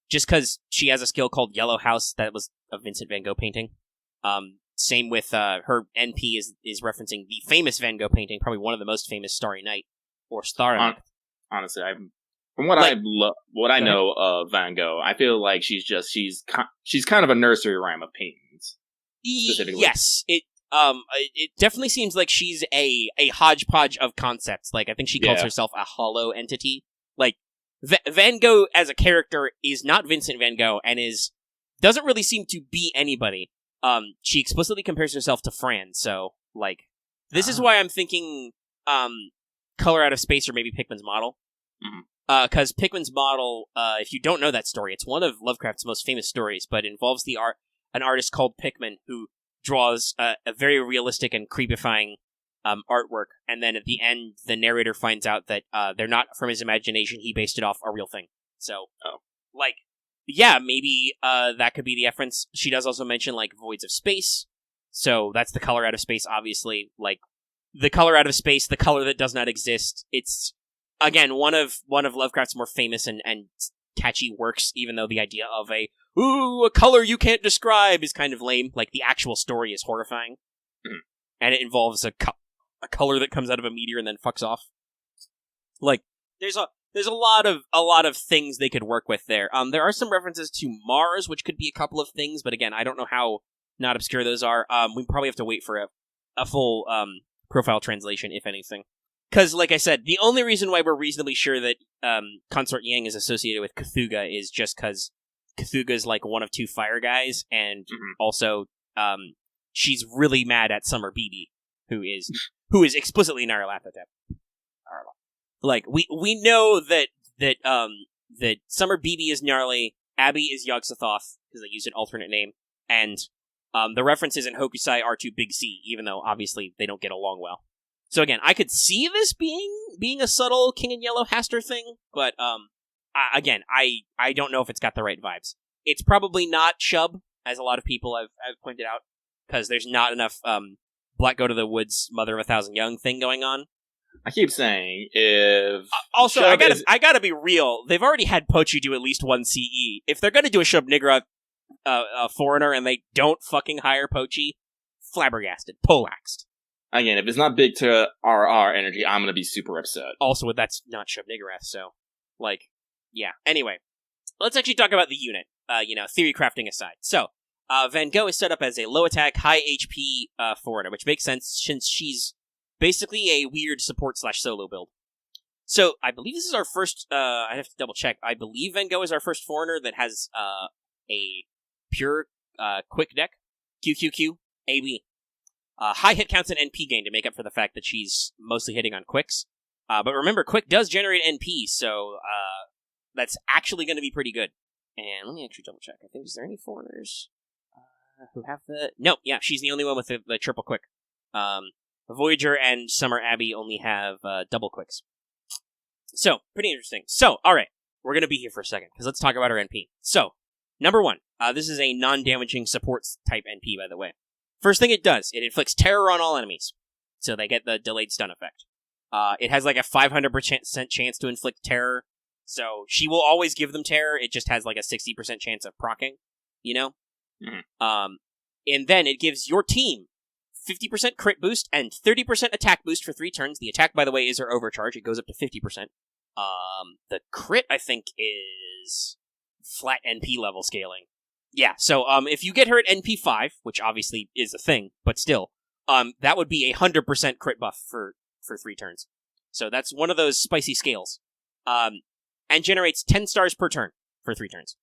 Just because she has a skill called Yellow House that was a Vincent Van Gogh painting. Same with her NP is referencing the famous Van Gogh painting, probably one of the most famous, Starry Night, or Starry Night. Honestly, from what I know of Van Gogh, I feel like she's kind of a nursery rhyme of paintings. Specifically. Yes, it definitely seems like she's a hodgepodge of concepts. Like, I think she calls herself a hollow entity. Like, Van Gogh as a character is not Vincent Van Gogh and doesn't really seem to be anybody. She explicitly compares herself to Fran, so, like, this is why I'm thinking, Color Out of Space or maybe Pickman's Model. Because Pickman's Model, if you don't know that story, it's one of Lovecraft's most famous stories, but it involves an artist called Pickman who draws a very realistic and creepifying artwork, and then at the end, the narrator finds out that they're not from his imagination, he based it off a real thing. So, like, yeah, maybe that could be the reference. She does also mention, like, voids of space. So that's the color out of space, obviously. Like, the color out of space, the color that does not exist. It's, again, one of Lovecraft's more famous and catchy works, even though the idea of a color you can't describe is kind of lame. Like, the actual story is horrifying. Mhm. And it involves a color that comes out of a meteor and then fucks off. Like, there's a lot of things they could work with there. There are some references to Mars, which could be a couple of things, but again, I don't know how not obscure those are. We probably have to wait for a full profile translation, if anything. Because, like I said, the only reason why we're reasonably sure that Consort Yang is associated with Cthulhu is just because Cthulhu is like one of two fire guys, and also she's really mad at Summer BB, who is explicitly Nyarlathotep. Like, we know that Summer BB is Gnarly, Abby is Yog-Sothoth, because they used an alternate name, and the references in Hokusai are to Big C, even though obviously they don't get along well. So again, I could see this being a subtle King in Yellow Haster thing, but I don't know if it's got the right vibes. It's probably not Shub, as a lot of people have pointed out, because there's not enough Black Go to the Woods, Mother of 1,000 Young thing going on. I keep saying, if... Also, I gotta be real. They've already had Pochi do at least one CE. If they're gonna do a Shub Nigra foreigner and they don't fucking hire Pochi, flabbergasted, poleaxed. Again, if it's not big to RR energy, I'm gonna be super upset. Also, that's not Shub Niggurath, so, like, yeah. Anyway, let's actually talk about the unit, theory crafting aside. So, Van Gogh is set up as a low attack, high HP foreigner, which makes sense since she's basically a weird support/solo build. So, I believe this is our first, I have to double check, I believe Van Gogh is our first foreigner that has a pure quick deck, QQQ, AB. High hit counts and NP gain to make up for the fact that she's mostly hitting on quicks. But remember, quick does generate NP, so that's actually going to be pretty good. And let me actually double check. I think, is there any foreigners who have the... No, yeah, she's the only one with the triple quick. Voyager and Summer Abbey only have double quicks. So, pretty interesting. So, alright, we're going to be here for a second, because let's talk about her NP. So, number one, this is a non-damaging support type NP, by the way. First thing it does, it inflicts terror on all enemies, so they get the delayed stun effect. It has like a 500% chance to inflict terror, so she will always give them terror, it just has like a 60% chance of proccing, you know? Mm-hmm. And then it gives your team 50% crit boost and 30% attack boost for 3 turns. The attack, by the way, is her overcharge, it goes up to 50%. The crit, I think, is flat NP level scaling. Yeah, so if you get her at NP5, which obviously is a thing, but still, that would be a 100% crit buff for 3 turns. So that's one of those spicy scales. And generates 10 stars per turn for 3 turns.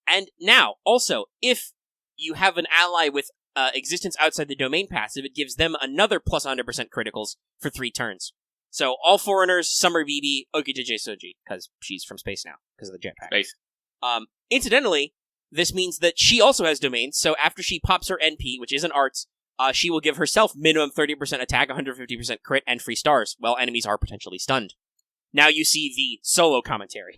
And now, also, if you have an ally with existence outside the domain passive, it gives them another plus 100% criticals for 3 turns. So all foreigners, Summer BB, Okijiji Soji, because she's from space now, because of the jetpack. Space. Incidentally, this means that she also has domains, so after she pops her NP, which isn't arts, she will give herself minimum 30% attack, 150% crit, and free stars, while enemies are potentially stunned. Now you see the solo commentary.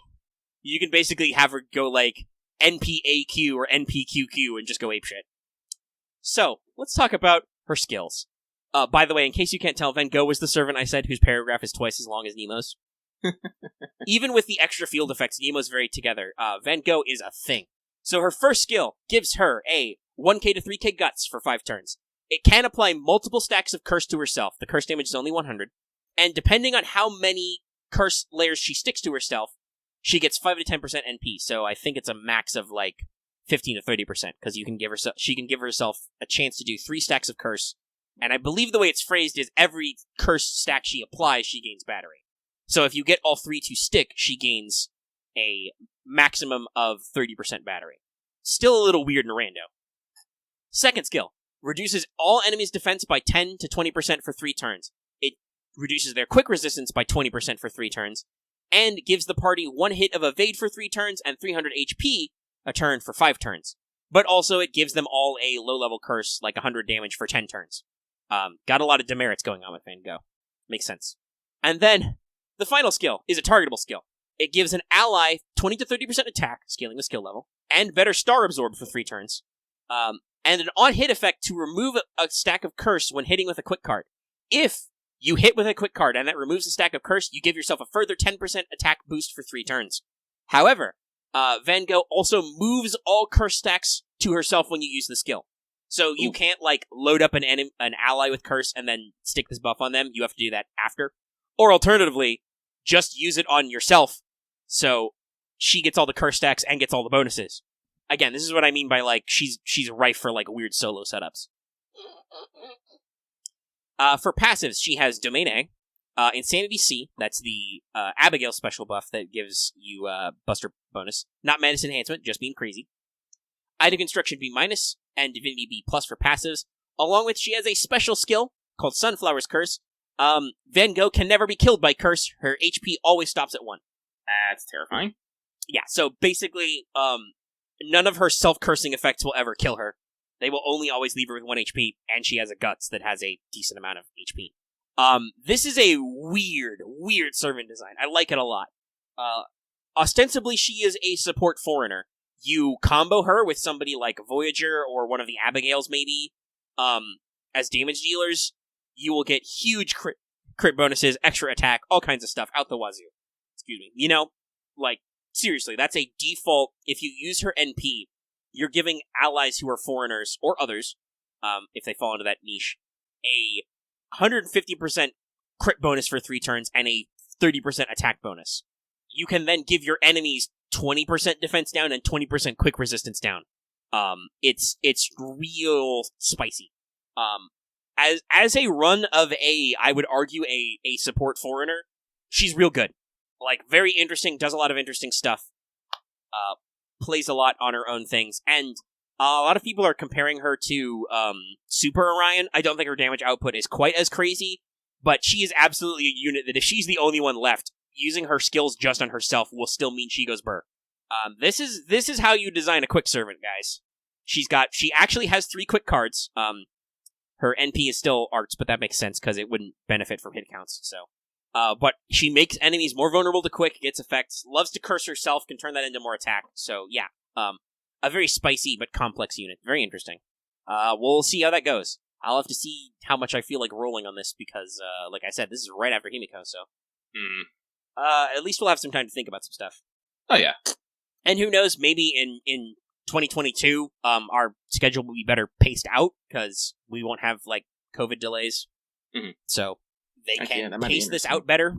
You can basically have her go like NPAQ or NPQQ and just go apeshit. So, let's talk about her skills. By the way, in case you can't tell, Van Gogh was the servant I said whose paragraph is twice as long as Nemo's. Even with the extra field effects, Nemo's very together. Van Gogh is a thing. So her first skill gives her a 1k to 3k guts for 5 turns. It can apply multiple stacks of curse to herself. The curse damage is only 100. And depending on how many curse layers she sticks to herself, she gets 5 to 10% NP. So I think it's a max of like 15 to 30%, because she can give herself a chance to do 3 stacks of curse. And I believe the way it's phrased is every curse stack she applies, she gains battery. So if you get all 3 to stick, she gains a maximum of 30% battery. Still a little weird and rando. Second skill. Reduces all enemies' defense by 10 to 20% for 3 turns. It reduces their quick resistance by 20% for 3 turns, and gives the party 1 hit of evade for 3 turns and 300 HP a turn for 5 turns. But also it gives them all a low-level curse, like 100 damage for 10 turns. Got a lot of demerits going on with Van Gogh. Makes sense. And then, the final skill is a targetable skill. It gives an ally 20 to 30% attack, scaling the skill level, and better star absorb for 3 turns. And an on-hit effect to remove a stack of curse when hitting with a quick card. If you hit with a quick card and that removes a stack of curse, you give yourself a further 10% attack boost for 3 turns. However, Van Gogh also moves all curse stacks to herself when you use the skill. So you can't, load up an ally with curse and then stick this buff on them. You have to do that after. Or alternatively, just use it on yourself, so she gets all the curse stacks and gets all the bonuses. Again, this is what I mean by, she's rife for, weird solo setups. For passives, she has Domain A, Insanity C, that's the Abigail special buff that gives you Buster bonus. Not Madness Enhancement, just being crazy. Item Construction B-, and Divinity B+ for passives, along with she has a special skill called Sunflower's Curse. Van Gogh can never be killed by curse. Her HP always stops at 1. That's terrifying. Yeah, so basically, none of her self-cursing effects will ever kill her. They will only always leave her with 1 HP, and she has a Guts that has a decent amount of HP. This is a weird servant design. I like it a lot. Ostensibly, she is a support foreigner. You combo her with somebody like Voyager or one of the Abigails, maybe, as damage dealers. You will get huge crit bonuses, extra attack, all kinds of stuff out the wazoo. Excuse me. Seriously, that's a default. If you use her NP, you're giving allies who are foreigners, or others, if they fall into that niche, a 150% crit bonus for 3 turns and a 30% attack bonus. You can then give your enemies 20% defense down and 20% quick resistance down. It's real spicy. As a run of I would argue a support foreigner, she's real good. Very interesting, does a lot of interesting stuff. Plays a lot on her own things, and a lot of people are comparing her to Super Orion. I don't think her damage output is quite as crazy, but she is absolutely a unit that if she's the only one left, using her skills just on herself will still mean she goes burr. This is how you design a quick servant, guys. She actually has 3 quick cards. Her NP is still arts, but that makes sense because it wouldn't benefit from hit counts. So, but she makes enemies more vulnerable to quick, gets effects, loves to curse herself, can turn that into more attack. So yeah, a very spicy but complex unit. Very interesting. We'll see how that goes. I'll have to see how much I feel like rolling on this because, like I said, this is right after Himiko. So, at least we'll have some time to think about some stuff. Oh yeah. And who knows? Maybe in 2022, our schedule will be better paced out because we won't have COVID delays. Mm-hmm. So they can pace this out better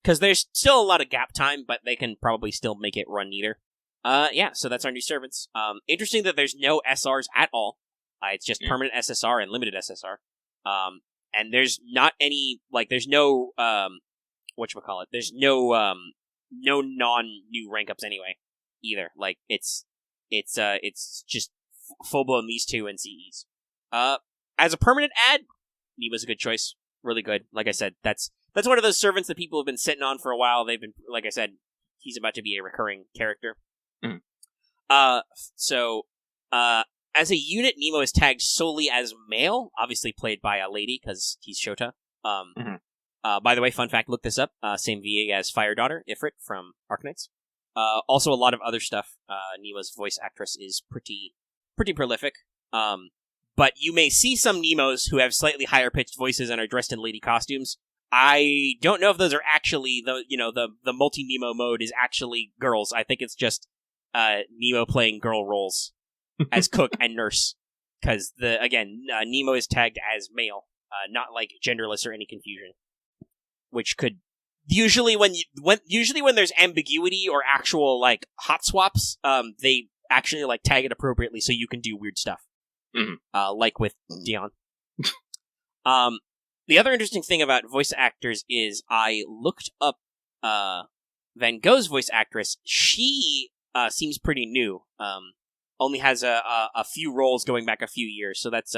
because there's still a lot of gap time, but they can probably still make it run neater. Yeah. So that's our new servants. Interesting that there's no SRs at all. It's just permanent SSR and limited SSR. And there's not any there's no whatchamacallit. There's no non-new rank ups anyway either. It's just full-blown these 2 and CEs. As a permanent ad, Nemo's a good choice. Really good. Like I said, that's one of those servants that people have been sitting on for a while. They've been, like I said, he's about to be a recurring character. Mm. As a unit, Nemo is tagged solely as male, obviously played by a lady, because he's Shota. By the way, fun fact, look this up. Same VA as Fire Daughter, Ifrit, from Arknights. Also, a lot of other stuff. Nemo's voice actress is pretty prolific. But you may see some Nemos who have slightly higher pitched voices and are dressed in lady costumes. I don't know if those are actually the multi-Nemo mode is actually girls. I think it's just Nemo playing girl roles as cook and nurse. Because Nemo is tagged as male, not genderless or any confusion. Which could usually when there's ambiguity or actual hot swaps, they actually tag it appropriately so you can do weird stuff. Mm-hmm. Like with Dion. The other interesting thing about voice actors is I looked up Van Gogh's voice actress. She seems pretty new. Only has a few roles going back a few years, so that's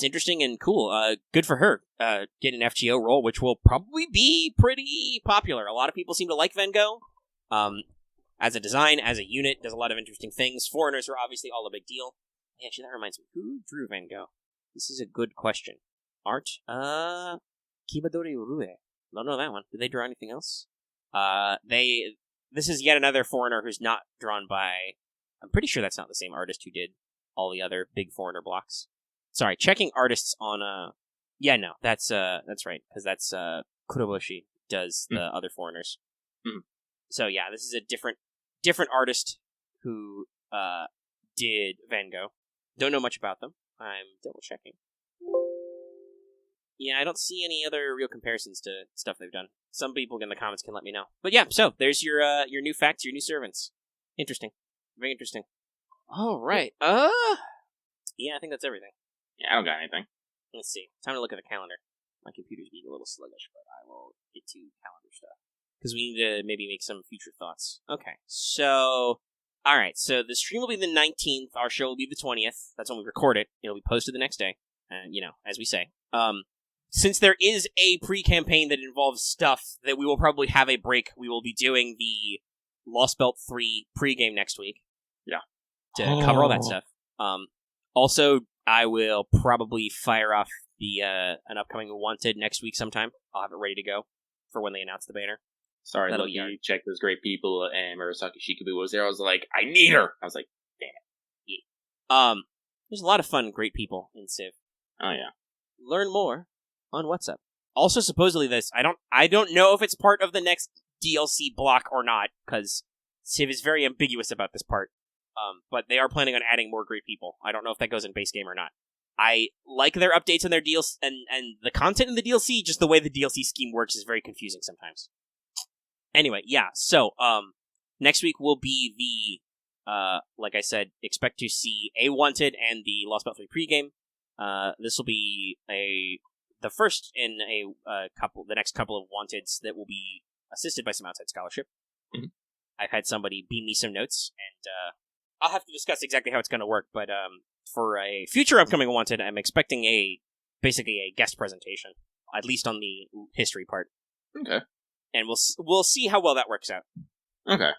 interesting and cool. Good for her. Get an FGO role, which will probably be pretty popular. A lot of people seem to like Van Gogh. As a design, as a unit, does a lot of interesting things. Foreigners are obviously all a big deal. Actually, that reminds me. Who drew Van Gogh? This is a good question. Art? Kibadori Urue. Don't know that one. Did they draw anything else? This is yet another foreigner who's not drawn by... I'm pretty sure that's not the same artist who did all the other big foreigner blocks. Sorry, checking artists on... Yeah, no, that's right, because that's Kuroboshi does the other foreigners. Mm. So yeah, this is a different artist who did Van Gogh. Don't know much about them. I'm double checking. Yeah, I don't see any other real comparisons to stuff they've done. Some people in the comments can let me know. But yeah, so there's your new facts, your new servants. Interesting. Very interesting. All right. Yeah, I think that's everything. Yeah, I don't got anything. Let's see. Time to look at the calendar. My computer's being a little sluggish, but I will get to calendar stuff. Because we need to maybe make some future thoughts. Okay, so... Alright, so the stream will be the 19th. Our show will be the 20th. That's when we record it. It'll be posted the next day. And, as we say. Since there is a pre-campaign that involves stuff that we will probably have a break, we will be doing the Lostbelt 3 pregame next week. Yeah. To cover all that stuff. Also, I will probably fire off the an upcoming Wanted next week sometime. I'll have it ready to go for when they announce the banner. Sorry, That'll Lucky, check those great people, and Murasaki Shikabu was there. I was like, I need her! I was like, damn it. Yeah. There's a lot of fun, great people in Civ. Oh, yeah. Learn more on What's Up. Also, supposedly this, I don't know if it's part of the next DLC block or not, because Civ is very ambiguous about this part. But they are planning on adding more great people. I don't know if that goes in base game or not. I like their updates and their deals, and the content in the DLC, just the way the DLC scheme works is very confusing sometimes. Anyway, yeah, so, next week will be the, like I said, expect to see a Wanted and the Lostbelt 3 pregame. This will be the first in the next couple of Wanteds that will be assisted by some outside scholarship. Mm-hmm. I've had somebody beam me some notes, and, I'll have to discuss exactly how it's going to work, but, for a future upcoming Wanted, I'm expecting basically a guest presentation, at least on the history part. Okay. And we'll see how well that works out. Okay.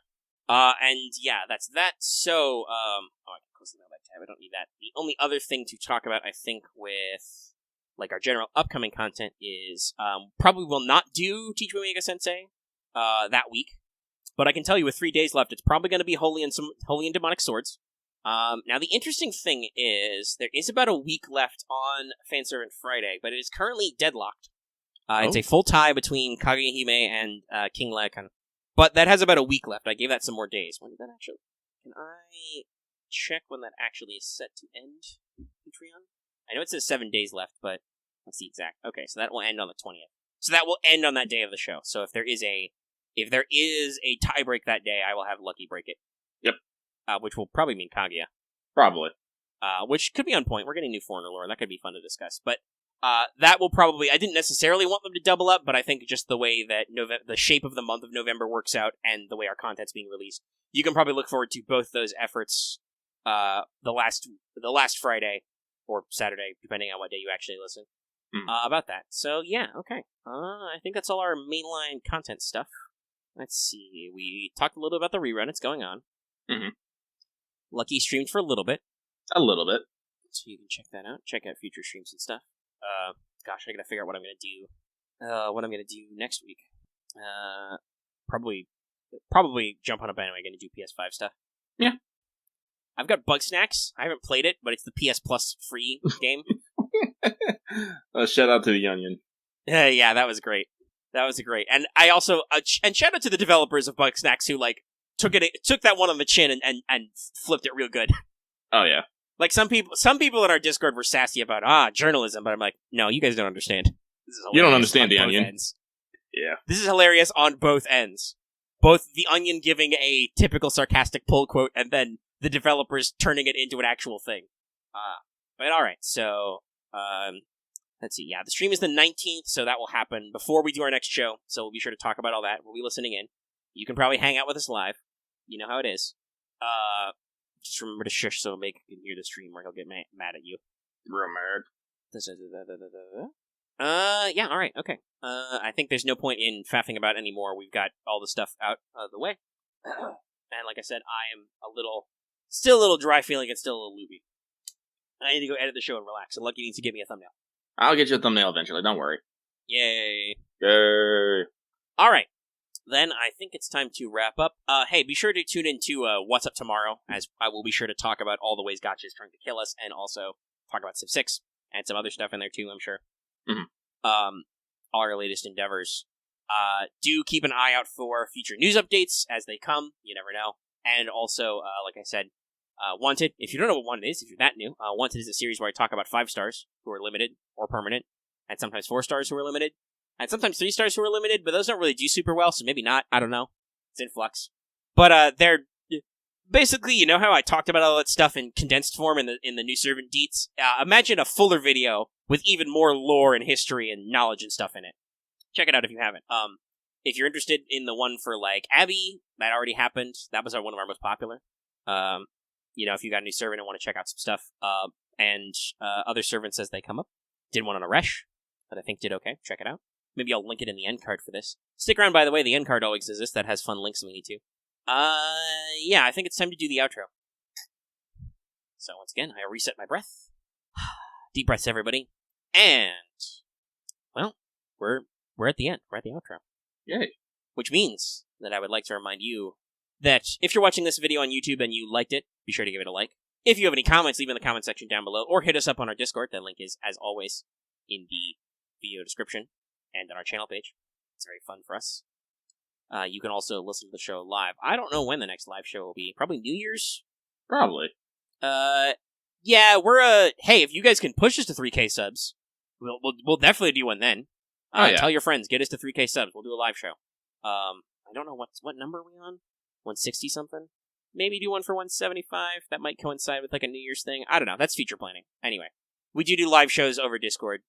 And yeah, that's that. So, I can close the Mailbag tab. I don't need that. The only other thing to talk about, I think, with like our general upcoming content is probably will not do Teach Me Mega Sensei that week. But I can tell you, with 3 days left, it's probably going to be Holy and Demonic Swords. Now, the interesting thing is there is about a week left on Fanservant Friday, but it is currently deadlocked. It's a full tie between Kagehime and King Laikan. But that has about a week left. I gave that some more days. When did that actually... Can I check when that actually is set to end, Patreon? I know it says 7 days left, but let's see exact. Okay, so that will end on the 20th. So that will end on that day of the show. So if there is a tie break that day, I will have Lucky break it. Yep. Which will probably mean Kaguya. Probably. Which could be on point. We're getting new foreigner lore, and that could be fun to discuss. But that will probably... I didn't necessarily want them to double up, but I think just the way that the shape of the month of November works out and the way our content's being released, you can probably look forward to both those efforts the last Friday or Saturday, depending on what day you actually listen, about that. So, yeah, okay. I think that's all our mainline content stuff. Let's see. We talked a little about the rerun. It's going on. Mm-hmm. Lucky streamed for a little bit. A little bit. So you can check that out. Check out future streams and stuff. Gosh, I gotta figure out what I'm gonna do. What I'm gonna do next week. Probably jump on a bandwagon and do PS5 stuff. Yeah. I've got Bug Snacks. I haven't played it, but it's the PS Plus free game. Shout out to the Onion. Yeah, that was great. That was great. And I also and shout out to the developers of Bug Snacks who like took that one on the chin and flipped it real good. Oh yeah. Like some people in our Discord were sassy about journalism, but I'm like, no, you guys don't understand. You don't understand the Onion. Ends. Yeah. This is hilarious on both ends. Both the Onion giving a typical sarcastic pull quote, and then the developers turning it into an actual thing. But alright, so, let's see, yeah, the stream is the 19th, so that will happen before we do our next show, so we'll be sure to talk about all that. We'll be listening in. You can probably hang out with us live. You know how it is. Just remember to shush so Make can hear the stream, or he'll get mad at you. Real mad. Yeah, alright, okay. I think there's no point in faffing about anymore. We've got all the stuff out of the way. And like I said, I am still a little dry feeling and still a little loopy. I need to go edit the show and relax, and Lucky needs to give me a thumbnail. I'll get you a thumbnail eventually, don't worry. Yay. Yay. Alright. then I think it's time to wrap up. Hey, be sure to tune in to What's Up Tomorrow, as I will be sure to talk about all the ways Gotcha is trying to kill us, and also talk about Civ 6, and some other stuff in there too, I'm sure. Mm-hmm. All our latest endeavors. Do keep an eye out for future news updates as they come, you never know. And also, like I said, Wanted, if you don't know what Wanted is, if you're that new, Wanted is a series where I talk about 5 stars who are limited or permanent, and sometimes 4 stars who are limited, and sometimes 3 stars who are limited, but those don't really do super well, so maybe not, I don't know. It's in flux. But, they're, basically, you know how I talked about all that stuff in condensed form in the new servant deets? Imagine a fuller video with even more lore and history and knowledge and stuff in it. Check it out if you haven't. If you're interested in the one for, like, Abby, that already happened. That was one of our most popular. You know, if you got a new servant and want to check out some stuff. And other servants as they come up. Did one on Eresh, that I think did okay. Check it out. Maybe I'll link it in the end card for this. Stick around, by the way. The end card always exists. That has fun links when we need to. Yeah, I think it's time to do the outro. So, once again, I reset my breath. Deep breaths, everybody. And, well, we're at the end. We're at the outro. Yay. Which means that I would like to remind you that if you're watching this video on YouTube and you liked it, be sure to give it a like. If you have any comments, leave in the comment section down below, or hit us up on our Discord. That link is, as always, in the video description and on our channel page. It's very fun for us. You can also listen to the show live. I don't know when the next live show will be. Probably New Year's? Probably. Yeah, we're, hey, if you guys can push us to 3K subs, we'll definitely do one then. Yeah. Tell your friends, get us to 3K subs. We'll do a live show. I don't know what number are we on? 160 something? Maybe do one for 175. That might coincide with like a New Year's thing. I don't know. That's future planning. Anyway, we do live shows over Discord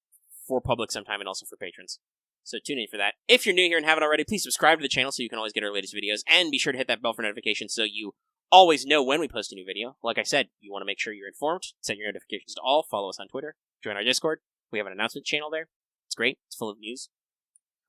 for public sometime and also for patrons. So tune in for that. If you're new here and haven't already, please subscribe to the channel so you can always get our latest videos, and be sure to hit that bell for notifications so you always know when we post a new video. Like I said, you want to make sure you're informed. Set your notifications to all. Follow us on Twitter. Join our Discord. We have an announcement channel there. It's great. It's full of news.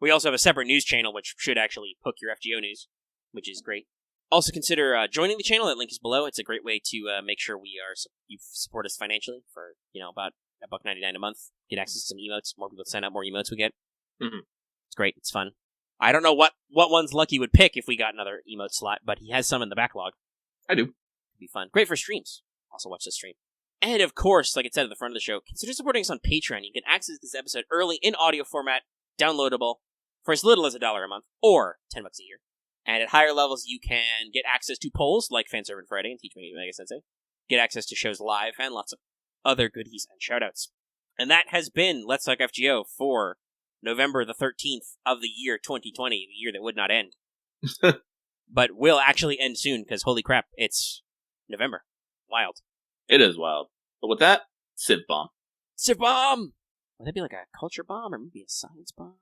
We also have a separate news channel which should actually hook your FGO news, which is great. Also consider joining the channel. That link is below. It's a great way to make sure you support us financially for, about $1.99 a month. Get access to some emotes. More people sign up, more emotes we get. Mm-hmm. It's great. It's fun. I don't know what ones Lucky would pick if we got another emote slot, but he has some in the backlog. I do. It'd be fun. Great for streams. Also watch this stream. And of course, like it said at the front of the show, consider supporting us on Patreon. You can access this episode early in audio format, downloadable, for as little as $1 a month, or $10 a year. And at higher levels, you can get access to polls like Fanservant Friday and Teach Me Mega Sensei. Get access to shows live and lots of other goodies and shoutouts. And that has been Let's Talk FGO for November the 13th of the year 2020, the year that would not end. But will actually end soon, because holy crap, it's November. Wild. It is wild. But with that, Civ Bomb. Civ Bomb! Would that be like a culture bomb or maybe a science bomb?